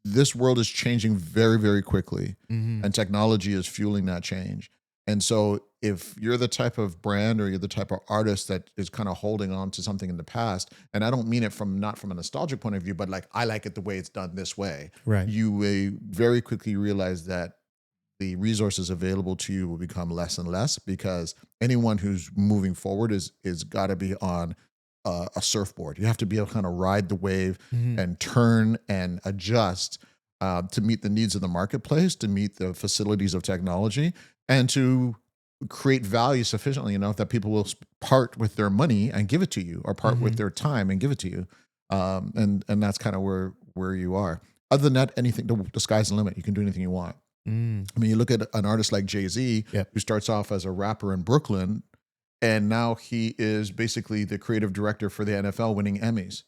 This world is changing very, very quickly, Mm-hmm. and technology is fueling that change. And so, if you're the type of brand or you're the type of artist that is kind of holding on to something in the past, and I don't mean it from not from a nostalgic point of view, but like I like it the way it's done this way, Right. you will very quickly realize that the resources available to you will become less and less, because anyone who's moving forward is got to be on a surfboard. You have to be able to kind of ride the wave Mm-hmm. and turn and adjust to meet the needs of the marketplace, to meet the facilities of technology, and to create value sufficiently enough that people will part with their money and give it to you, or part Mm-hmm. with their time and give it to you. And that's kind of where you are. Other than that, anything, the sky's the limit. You can do anything you want. Mm. I mean, you look at an artist like Jay-Z, Yep. who starts off as a rapper in Brooklyn, and now he is basically the creative director for the NFL, winning Emmys.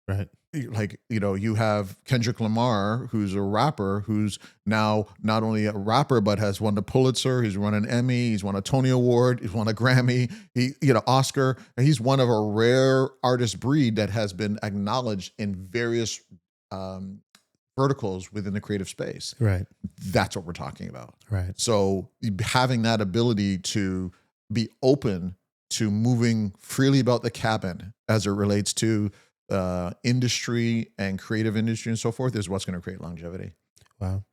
Right. Like, you have Kendrick Lamar, who's a rapper, who's now not only a rapper, but has won the Pulitzer, he's won an Emmy, he's won a Tony Award, he's won a Grammy, Oscar. And he's one of a rare artist breed that has been acknowledged in various um, verticals within the creative space. Right. That's what we're talking about. Right. So having that ability to be open to moving freely about the cabin as it relates to industry and creative industry and so forth is what's going to create longevity. Wow.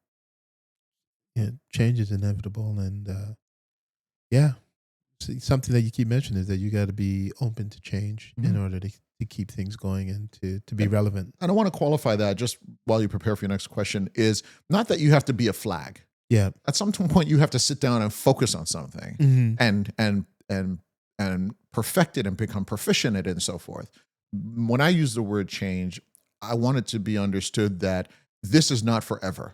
Yeah. Change is inevitable, and yeah, something that you keep mentioning is that you got to be open to change in order to keep things going and to be relevant. And I want to qualify that just while you prepare for your next question, is not that you have to be a flag. Yeah. At some point you have to sit down and focus on something Mm-hmm. and perfect it and become proficient at it and so forth. When I use the word change, I want it to be understood that this is not forever.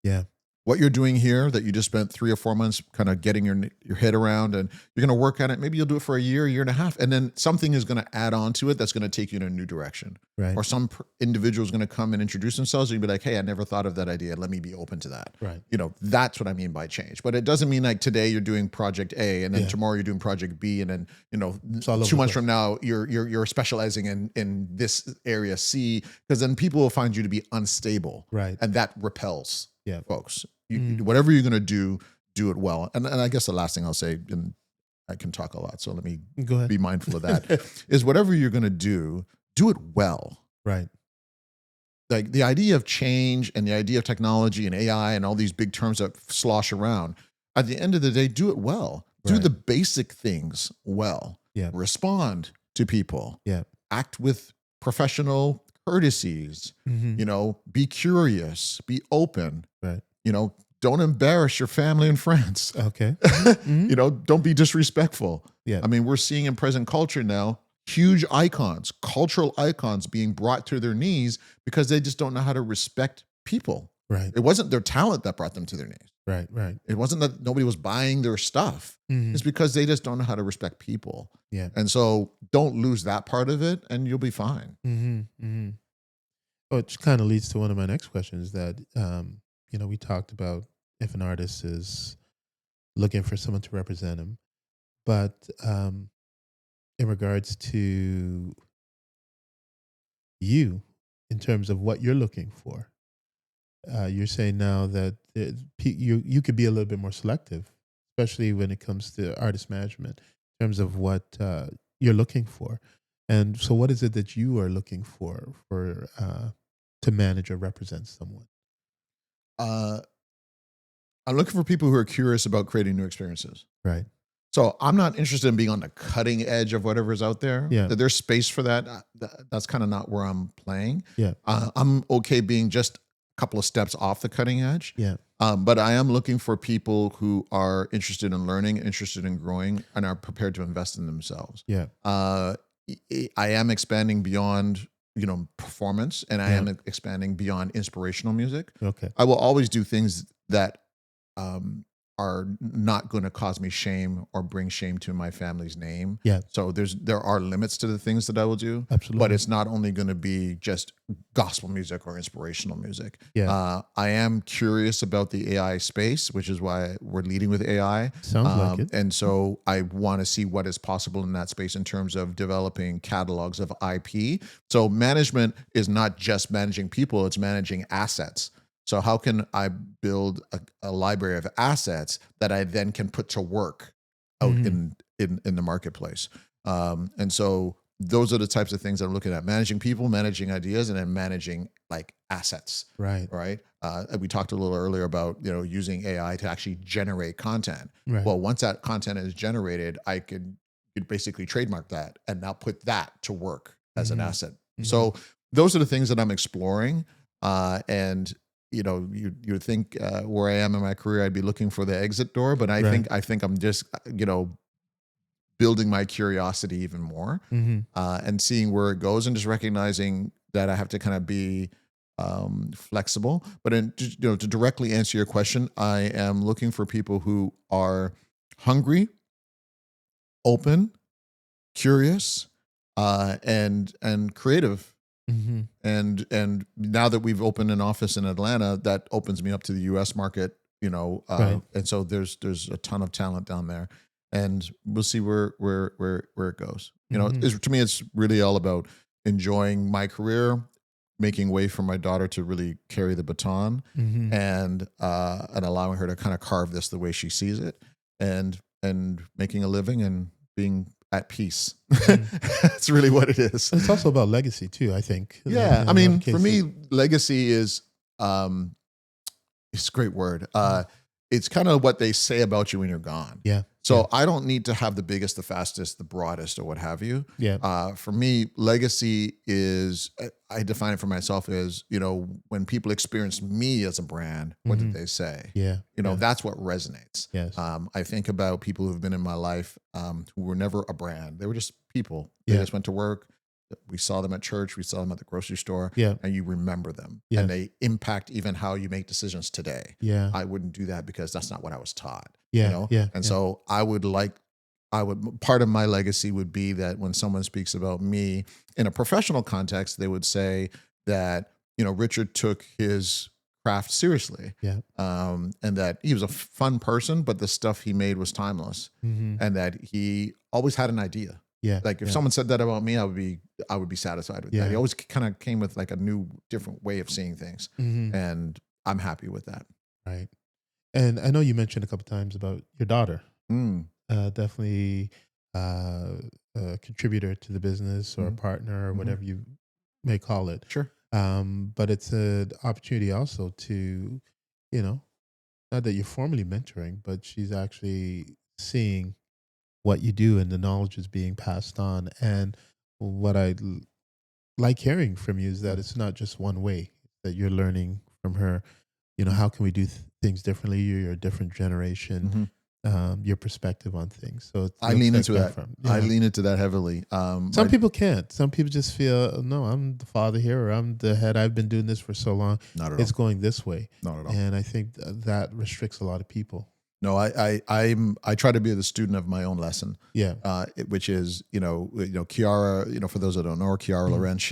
Yeah. What you're doing here, that you just spent 3 or 4 months kind of getting your head around, and you're going to work on it. Maybe you'll do it for a year and a half, and then something is going to add on to it that's going to take you in a new direction. Right. Or some individual is going to come and introduce themselves, and you'll be like, hey, I never thought of that idea. Let me be open to that. Right. That's what I mean by change. But it doesn't mean like today you're doing project A, and then Yeah. tomorrow you're doing project B, and then, It's all over 2 the months place. from now you're specializing in this area C, because then people will find you to be unstable. Right. And that repels Yeah. folks. Mhm. Whatever you're going to do it well. And I guess the last thing I'll say, and I can talk a lot, so let me Go ahead. be mindful of that, is whatever you're going to do it well. Right. Like the idea of change and the idea of technology and AI and all these big terms that slosh around, at the end of the day, do it well. Do Right. the basic things well. Yeah. Respond to people. Yeah. Act with professional courtesies. Mm-hmm. Be curious. Be open. Right. Don't embarrass your family and friends. Okay. Mhm. Don't be disrespectful. Yeah. I mean, we're seeing in present culture now huge icons, cultural icons being brought to their knees because they just don't know how to respect people. Right. It wasn't their talent that brought them to their knees. Right. Right. It wasn't that nobody was buying their stuff. Mhm. It's because they just don't know how to respect people. Yeah. And so don't lose that part of it, and you'll be fine. Mm-hmm. Mm-hmm. Which kind of leads to one of my next questions that, we talked about if an artist is looking for someone to represent him, but in regards to you, in terms of what you're looking for, you're saying now that you could be a little bit more selective, especially when it comes to artist management, in terms of what you're looking for. And so, what is it that you are looking for to manage or represent someone? Uh, I'm looking for people who are curious about creating new experiences. Right. So I'm not interested in being on the cutting edge of whatever's out there. Yeah. There's space for that. That's kind of not where I'm playing. Yeah. I'm okay being just a couple of steps off the cutting edge. Yeah. But I am looking for people who are interested in learning, interested in growing, and are prepared to invest in themselves. Yeah. I am expanding beyond, performance, and I Yeah. am expanding beyond inspirational music. Okay. I will always do things that um, are not going to cause me shame or bring shame to my family's name. Yeah. So there are limits to the things that I will do, but Absolutely. it's not only going to be just gospel music or inspirational music. Yeah. I am curious about the AI space, which is why we're leading with AI. Sounds like it. And so I want to see what is possible in that space in terms of developing catalogs of IP. So management is not just managing people, it's managing assets. So how can I build a library of assets that I then can put to work out Mhm. in the marketplace? And so those are the types of things that I'm looking at: managing people, managing ideas, and then managing like assets. Right. Right. We talked a little earlier about using AI to actually generate content. Right. Well, once that content is generated, I could basically trademark that and now put that to work as an Mhm. asset. Mhm. So those are the things that I'm exploring. And you would think where I am in my career, I'd be looking for the exit door, but I Right. think I'm just building my curiosity even more, Mhm. and seeing where it goes, and just recognizing that I have to kind of be flexible. But to directly answer your question, I am looking for people who are hungry, open, curious, and creative. Mhm. And now that we've opened an office in Atlanta, that opens me up to the U.S. market. Right. And so there's a ton of talent down there, and we'll see where it goes. Mhm. To me, it's really all about enjoying my career, making way for my daughter to really carry the baton, Mhm. and allowing her to kind of carve this the way she sees it, and making a living and being at peace. Mhm. That's really what it is. It's also about legacy too, I think. Yeah, In I a lot of mean, for cases. me, legacy is um it's a great word. Mm. It's kind of what they say about you when you're gone. Yeah. Yeah. So I don't need to have the biggest, the fastest, the broadest, or what have you. Yeah. For me, legacy is, I define it for myself as, when people experience me as a brand, what did Mhm. they say? Yeah. Yeah. That's what resonates. Yes. I think about people who've been in my life who were never a brand. They were just people. They Yeah. just went to work. We saw them at church. We saw them at the grocery store, Yeah. and you remember them, and Yes. they impact even how you make decisions today. Yeah. I wouldn't do that because that's not what I was taught, Yeah. Yeah. And Yeah. so part of my legacy would be that when someone speaks about me in a professional context, they would say that, Richard took his craft seriously, Yeah. and that he was a fun person, but the stuff he made was timeless, Mhm. and that he always had an idea. Yeah. Like if Yeah. someone said that about me, I would be satisfied with that. He Yeah. always kind of came with like a new, different way of seeing things, Mhm. and I'm happy with that. Right. And I know you mentioned a couple times about your daughter. Mm, Definitely uh, a contributor to the business or a mhm, partner or mhm. whatever you may call it. Sure. But it's an opportunity also to, you know, not that you're formally mentoring, but she's actually seeing what you do and the knowledge is being passed on. And what like hearing from you is that Mm, it's not just one way, that you're learning from her. You know, mm, how can we do things differently? You're a different generation, mhm. your perspective on things. So it I looks lean like into that that. from, I yeah. lean into that heavily. Some people can't. Some people just feel, no, I'm the father here, or I'm the head. I've been doing this for so long. Not at It's all. going this way. Not at all. And I think that restricts a lot of people. No, I try to be the student of my own lesson, Yeah. which is Kiara. For those that don't know her, Kiara Mm, Lorenz.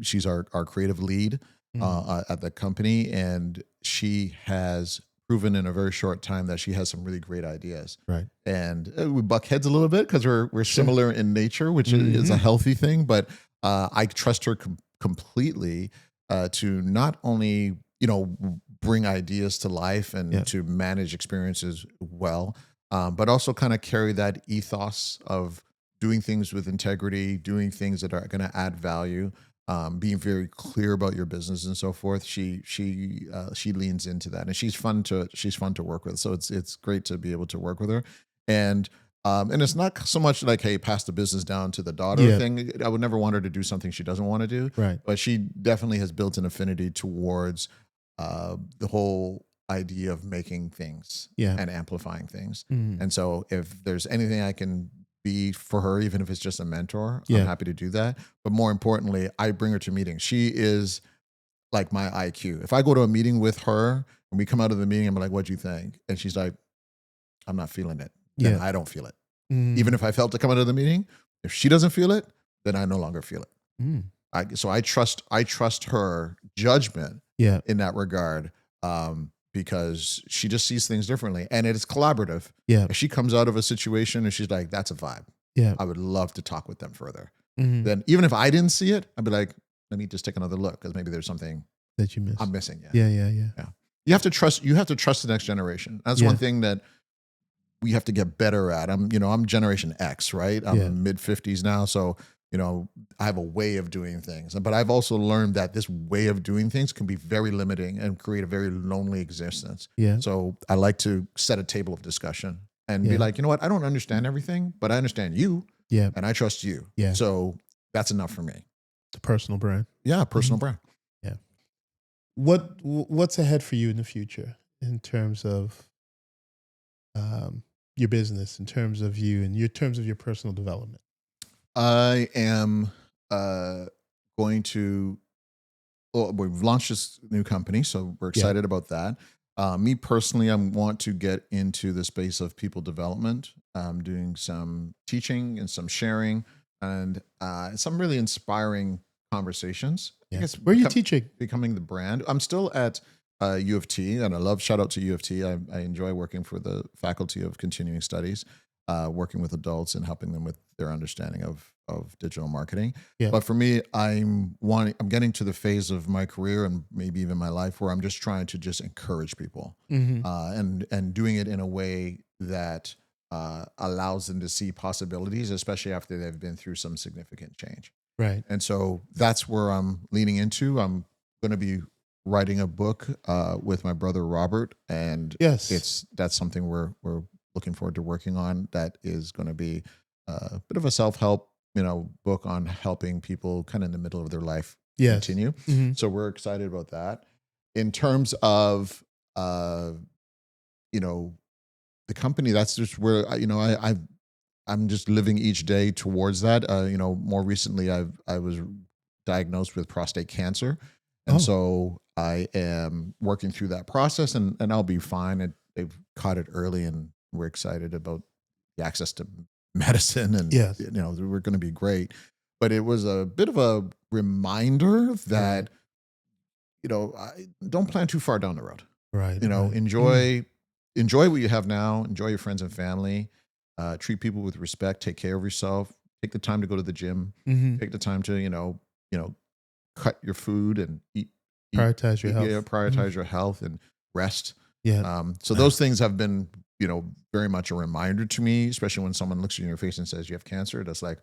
She's our creative lead mm, at the company, and she has proven in a very short time that she has some really great ideas. right. And we buck heads a little bit because we're Sure. similar in nature, which is a Hmm. healthy thing. But I trust her completely to not only bring ideas to life Yeah. and to manage experiences well, but also kind of carry that ethos of doing things with integrity, doing things that are going to add value. being very clear about your business and so forth. She leans into that, and she's fun to work with. So it's great to be able to work with her, and and it's not so much like, hey, pass the business down to the daughter Yeah. thing. I would never want her to do something she doesn't want to do, Right. but she definitely has built an affinity towards the whole idea of making things Yeah. and amplifying things. Mhm. And so if there's anything I can be for her, even if it's just a mentor, I'm Yeah. happy to do that. But more importantly, I bring her to meetings. She is like my IQ. If I go to a meeting with her and we come out of the meeting, I'm like, "What'd you think?" And she's like, "I'm not feeling it." Then Yeah. I don't feel it. Even Mhm. if I felt to come out of the meeting, if she doesn't feel it, then I no longer feel it. Mm. So I trust her judgment Yeah. in that regard, because she just sees things differently, and it is collaborative. Yeah. If she comes out of a situation and she's like, "That's a vibe," Yeah. I would love to talk with them further. Mhm. Then even if I didn't see it, I'd be like, "Let me just take another look because maybe there's something That you I'm miss. missing." Yeah, Yeah, yeah, yeah. yeah. You have to trust the next generation. That's one Yeah. thing that we have to get better at. I'm Generation X, right? Yeah. I'm mid 50s now, so I have a way of doing things. But I've also learned that this way of doing things can be very limiting and create a very lonely existence. Yeah. So I like to set a table of discussion and be Yeah. like, you know what? I don't understand everything, but I understand you Yeah. and I trust you. Yeah. So that's enough for me. The personal brand. Yeah, personal Mhm. brand. Yeah. What's ahead for you in the future in terms of your business, in terms of you, and your terms of your personal development? I am uh, going to well, we've launched this new company, so we're Yeah. excited about that. Me personally, I want to get into the space of people development. I'm doing some teaching and some sharing, and some really inspiring conversations. I Yeah. guess Where are you teaching? becoming the brand. I'm still at U of T, and I love shout out to U of T. I enjoy working for the Faculty of Continuing Studies, working with adults and helping them with their understanding of digital marketing. Yeah. But for me, I'm getting to the phase of my career and maybe even my life where I'm just trying to just encourage people, Mhm. and doing it in a way that allows them to see possibilities, especially after they've been through some significant change. Right. And so that's where I'm leaning into. I'm going to be writing a book with my brother Robert, and Yes. that's something we're looking forward to working on. That is going to be a bit of a self help book on helping people kind of in the middle of their life Yes. continue. Mhm. So we're excited about that. In terms of uh, you know the company, that's just where I'm just living each day towards that. More recently, I was diagnosed with prostate cancer, and Oh, so I am working through that process, and I'll be fine. They've caught it early, and we're excited about the access to medicine, and yes. we're going to be great. But it was a bit of a reminder Right. that don't plan too far down the road. Right. you know Right. Mm. enjoy enjoy what you have now, enjoy your friends and family, treat people with respect, take care of yourself, take the time to go to the gym, Mhm. take the time to cut your food and eat, Prioritize your yeah, health. Mhm. prioritize your health and rest. Yeah. So those things have been very much a reminder to me, especially when someone looks you in your face and says you have cancer. That's like,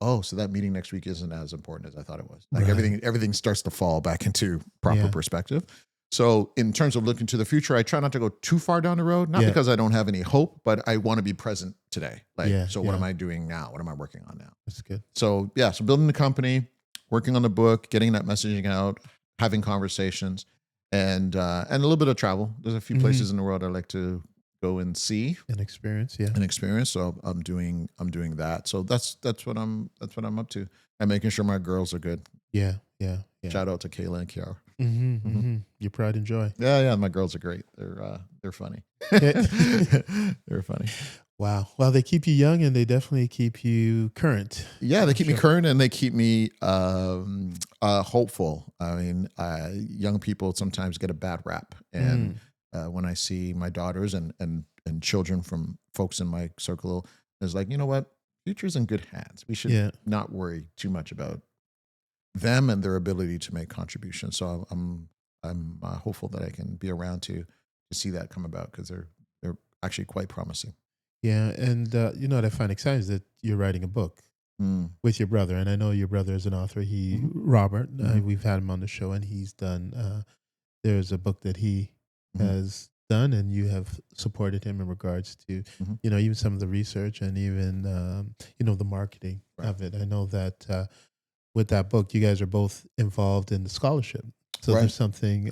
oh, so that meeting next week isn't as important as I thought it was. Like Right. everything starts to fall back into proper Yeah. perspective. So in terms of looking to the future, I try not to go too far down the road, not Yeah. because I don't have any hope, but I want to be present today. Like, Yeah. so what am Yeah. I doing now? What am I working on now? That's good. So yeah, so building the company, working on the book, getting that messaging out, having conversations, and a little bit of travel. There's a few Mhm. places in the world I like to go and see An experience. Yeah. an experience. So I'm doing that. So that's what I'm up to. And making sure my girls are good. Yeah. Yeah. Yeah. Shout out to Kayla and Kiara. Mhm. Hmm. Mhm. Your pride and joy. Yeah, yeah, my girls are great. They're funny. Yeah. They're funny. Wow. Well, they keep you young and they definitely keep you current. Yeah, they For keep me sure. current and they keep me hopeful. I mean, young people sometimes get a bad rap, and Mm. when I see my daughters and children from folks in my circle, it's like, you know what, future's in good hands. We should Yeah. not worry too much about them and their ability to make contributions. So I'm hopeful that I can be around to see that come about because they're actually quite promising. Yeah. And you know what I find exciting is that you're writing a book. Mm. with your brother, and I know your brother is an author. Hmm. Robert, Hmm. we've had him on the show, and he's done. There's a book that he Hmm. has done, and you have supported him in regards to, Hmm. even some of the research and even, the marketing Right. of it. I know that with that book, you guys are both involved in the scholarship. So Right. there's something.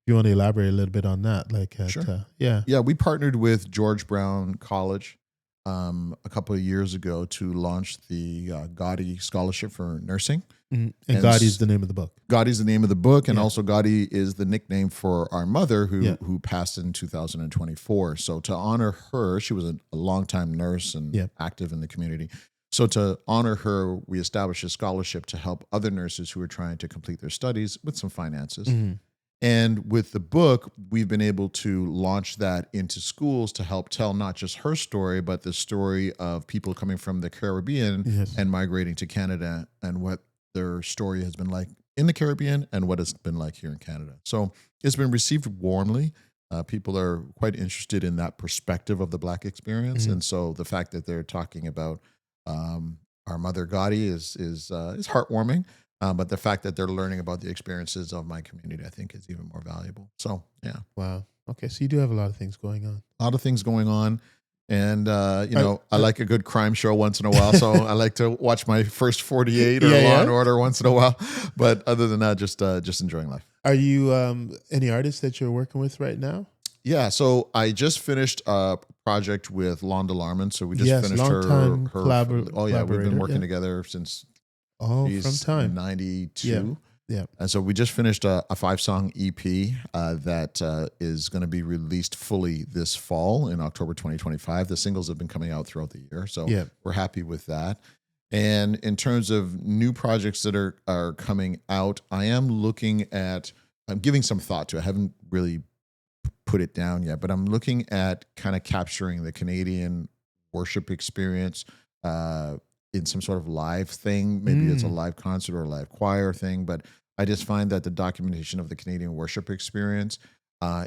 You want to elaborate a little bit on that, like Sure. yeah. Yeah, we partnered with George Brown College a couple of years ago to launch the Gotti Scholarship for Nursing. Mhm. And And God is the name of the book. Gotti's the name of the book, and Yeah, also Gotti is the nickname for our mother yeah, who passed in 2024. So to honor her, she was a longtime nurse and yeah. active in the community. So to honor her, we established a scholarship to help other nurses who are trying to complete their studies with some finances. Hmm. And with the book, we've been able to launch that into schools to help tell not just her story, but the story of people coming from the Caribbean Yes. and migrating to Canada and what their story has been like in the Caribbean and what it's been like here in Canada. So it's been received warmly. People are quite interested in that perspective of the Black experience. Hmm. And so the fact that they're talking about our mother Gotti is heartwarming. But the fact that they're learning about the experiences of my community, I think, is even more valuable. So, yeah, Wow. Okay, so you do have a lot of things going on. a lot of things going on. And, I, I I, like a good crime show once in a while. So I like to watch my first 48 or yeah, Law and yeah. Order once in a while. But other than that, just enjoying life. Are you any artists that you're working with right now? Yeah. So I just finished a project with Londa Larman. So we just Yes, finished long time oh, yeah, we've been collaborator. working Yeah. together since Oh, from she's time. Yeah, 92. yeah. And so we just finished a 5-song EP that is going to be released fully this fall in October 2025. The singles have been coming out throughout the year. So Yeah. we're happy with that. And in terms of new projects that are coming out, I'm giving some thought to it. I haven't really put it down yet, but I'm looking at kind of capturing the Canadian worship experience in some sort of live thing. Maybe it's a Mm. live concert or a live choir thing, but I just find that the documentation of the Canadian worship experience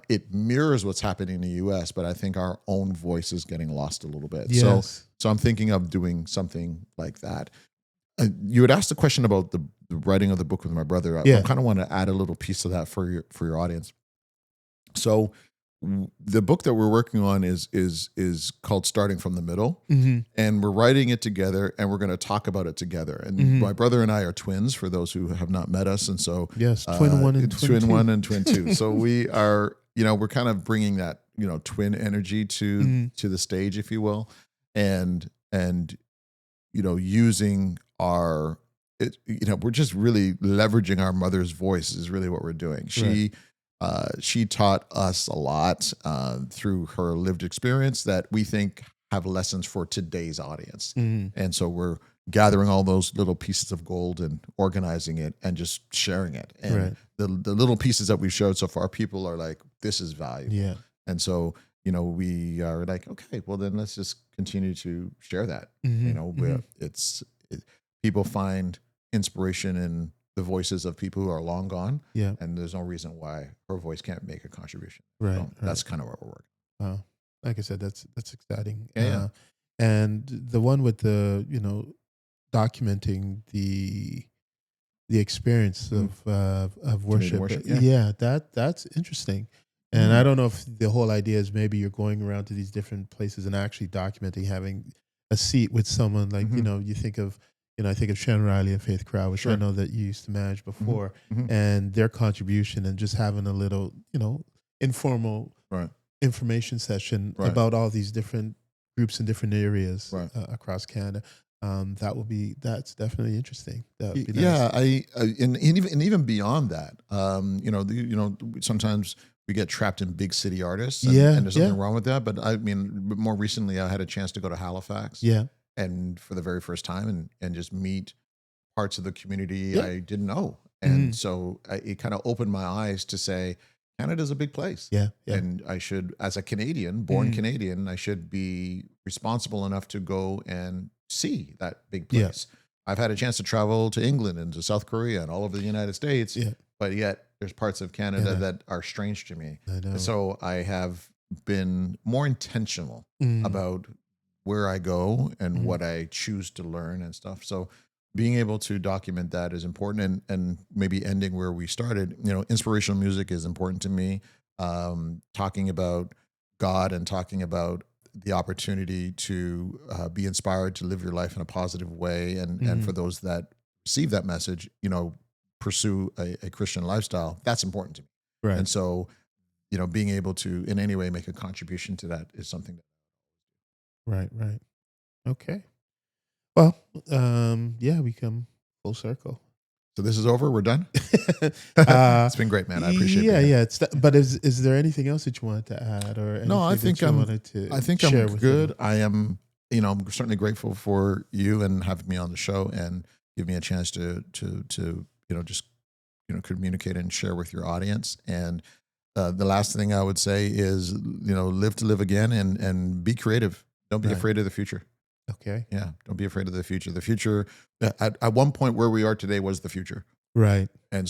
it mirrors what's happening in the U.S., but I think our own voice is getting lost a little bit. Yes. So I'm thinking of doing something like that. You had asked a question about the writing of the book with my brother. I Yeah. kind of want to add a little piece of that for your audience. So the book that we're working on is called Starting from the Middle, Hmm. and we're writing it together, and we're going to talk about it together. And Hmm. my brother and I are twins, for those who have not met us, and so Yes, twin one and twin twin two. one and twin two. So we are, we're kind of bringing that twin energy Hmm. to the stage, if you will, and using we're just really leveraging our mother's voice is really what we're doing. Right. She taught us a lot through her lived experience that we think have lessons for today's audience. Hmm. And so we're gathering all those little pieces of gold and organizing it and just sharing it. And Right. the little pieces that we've showed so far, people are like, this is valuable. Yeah. And so, we are like, okay, well then let's just continue to share that. Hmm. Where people find inspiration in the voices of people who are long gone, Yeah. and there's no reason why her voice can't make a contribution. Right. So Right. that's kind of what we're working. Wow. Like I said, that's exciting. Yeah, yeah. And the one with the documenting the experience Mhm. of Canadian worship. worship, yeah. Yeah, that's interesting. And I Mhm. don't know if the whole idea is maybe you're going around to these different places and actually documenting, having a seat with someone like Mhm. you think of I think of Shannon Riley and Faith Crowd, which I Sure. know that you used to manage Mhm. before, Mhm. and their contribution and just having a little informal Right. information session Right. about all these different groups in different areas Right. across Canada. That's definitely interesting. That would be nice. Yeah, and even beyond that, sometimes we get trapped in big city artists, Yeah, and there's yeah, nothing wrong with that. But I mean, more recently, I had a chance to go to Halifax, yeah, and for the very first time, and just meet parts of the community yeah. I didn't know, and Mhm. so it kind of opened my eyes to say Canada's a big place, Yeah, yeah. and I should, as a Canadian, born Mhm. Canadian, I should be responsible enough to go and see that big Yeah, place. I've had a chance to travel to England and to South Korea and all over the United States, yeah. but yet there's parts of Canada Canada. that are strange to me. I know. So I have been more intentional Mm. about where I go and Mhm. what I choose to learn and stuff. So being able to document that is important, and maybe ending where we started, inspirational music is important to me. Talking about God and talking about the opportunity to be inspired to live your life in a positive way. And for Mhm. those that receive that message, pursue a Christian lifestyle. That's important to me. Right. And so, being able to in any way make a contribution to that is something that. Right. Right. Okay. Well, yeah, we come full circle. So this is over. We're done. uh, It's been great, man. I appreciate yeah, being here. yeah. But is there anything else that you wanted to add, or No, I anything that think you I'm. wanted to I think I'm share with good. everyone? I am. I'm certainly grateful for you and having me on the show and give me a chance to just communicate and share with your audience. And the last thing I would say is live to live again, and be creative. Don't be Right. afraid of the future. Okay. Yeah, don't be afraid of the future. The future, at one point where we are today, was the future. Right. And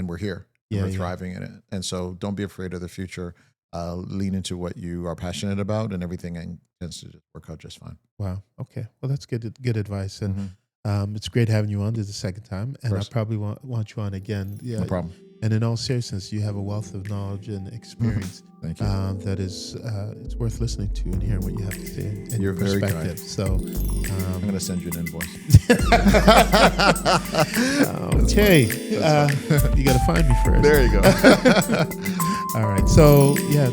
we're here and Yeah. we're Yeah. thriving in it. And so don't be afraid of the future. Lean into what you are passionate about, and everything tends to just work out just fine. Wow. Okay. Well, that's good advice, and Mm-hmm. it's great having you on this the second time, Of and I course, probably want you on again. no Yeah. problem. And in all seriousness, you have a wealth of knowledge and experience Thank you. that is it's worth listening to and hearing what you have to say, and You're your very perspective. kind. So, I'm going to send you an invoice. okay, That's you got to find me first. There you go. All right. So, yeah,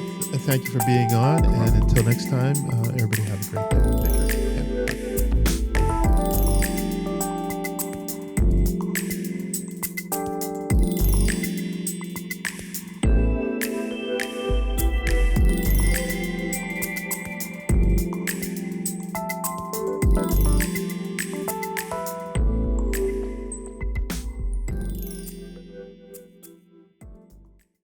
thank you for being on, and until next time, everybody have a great day.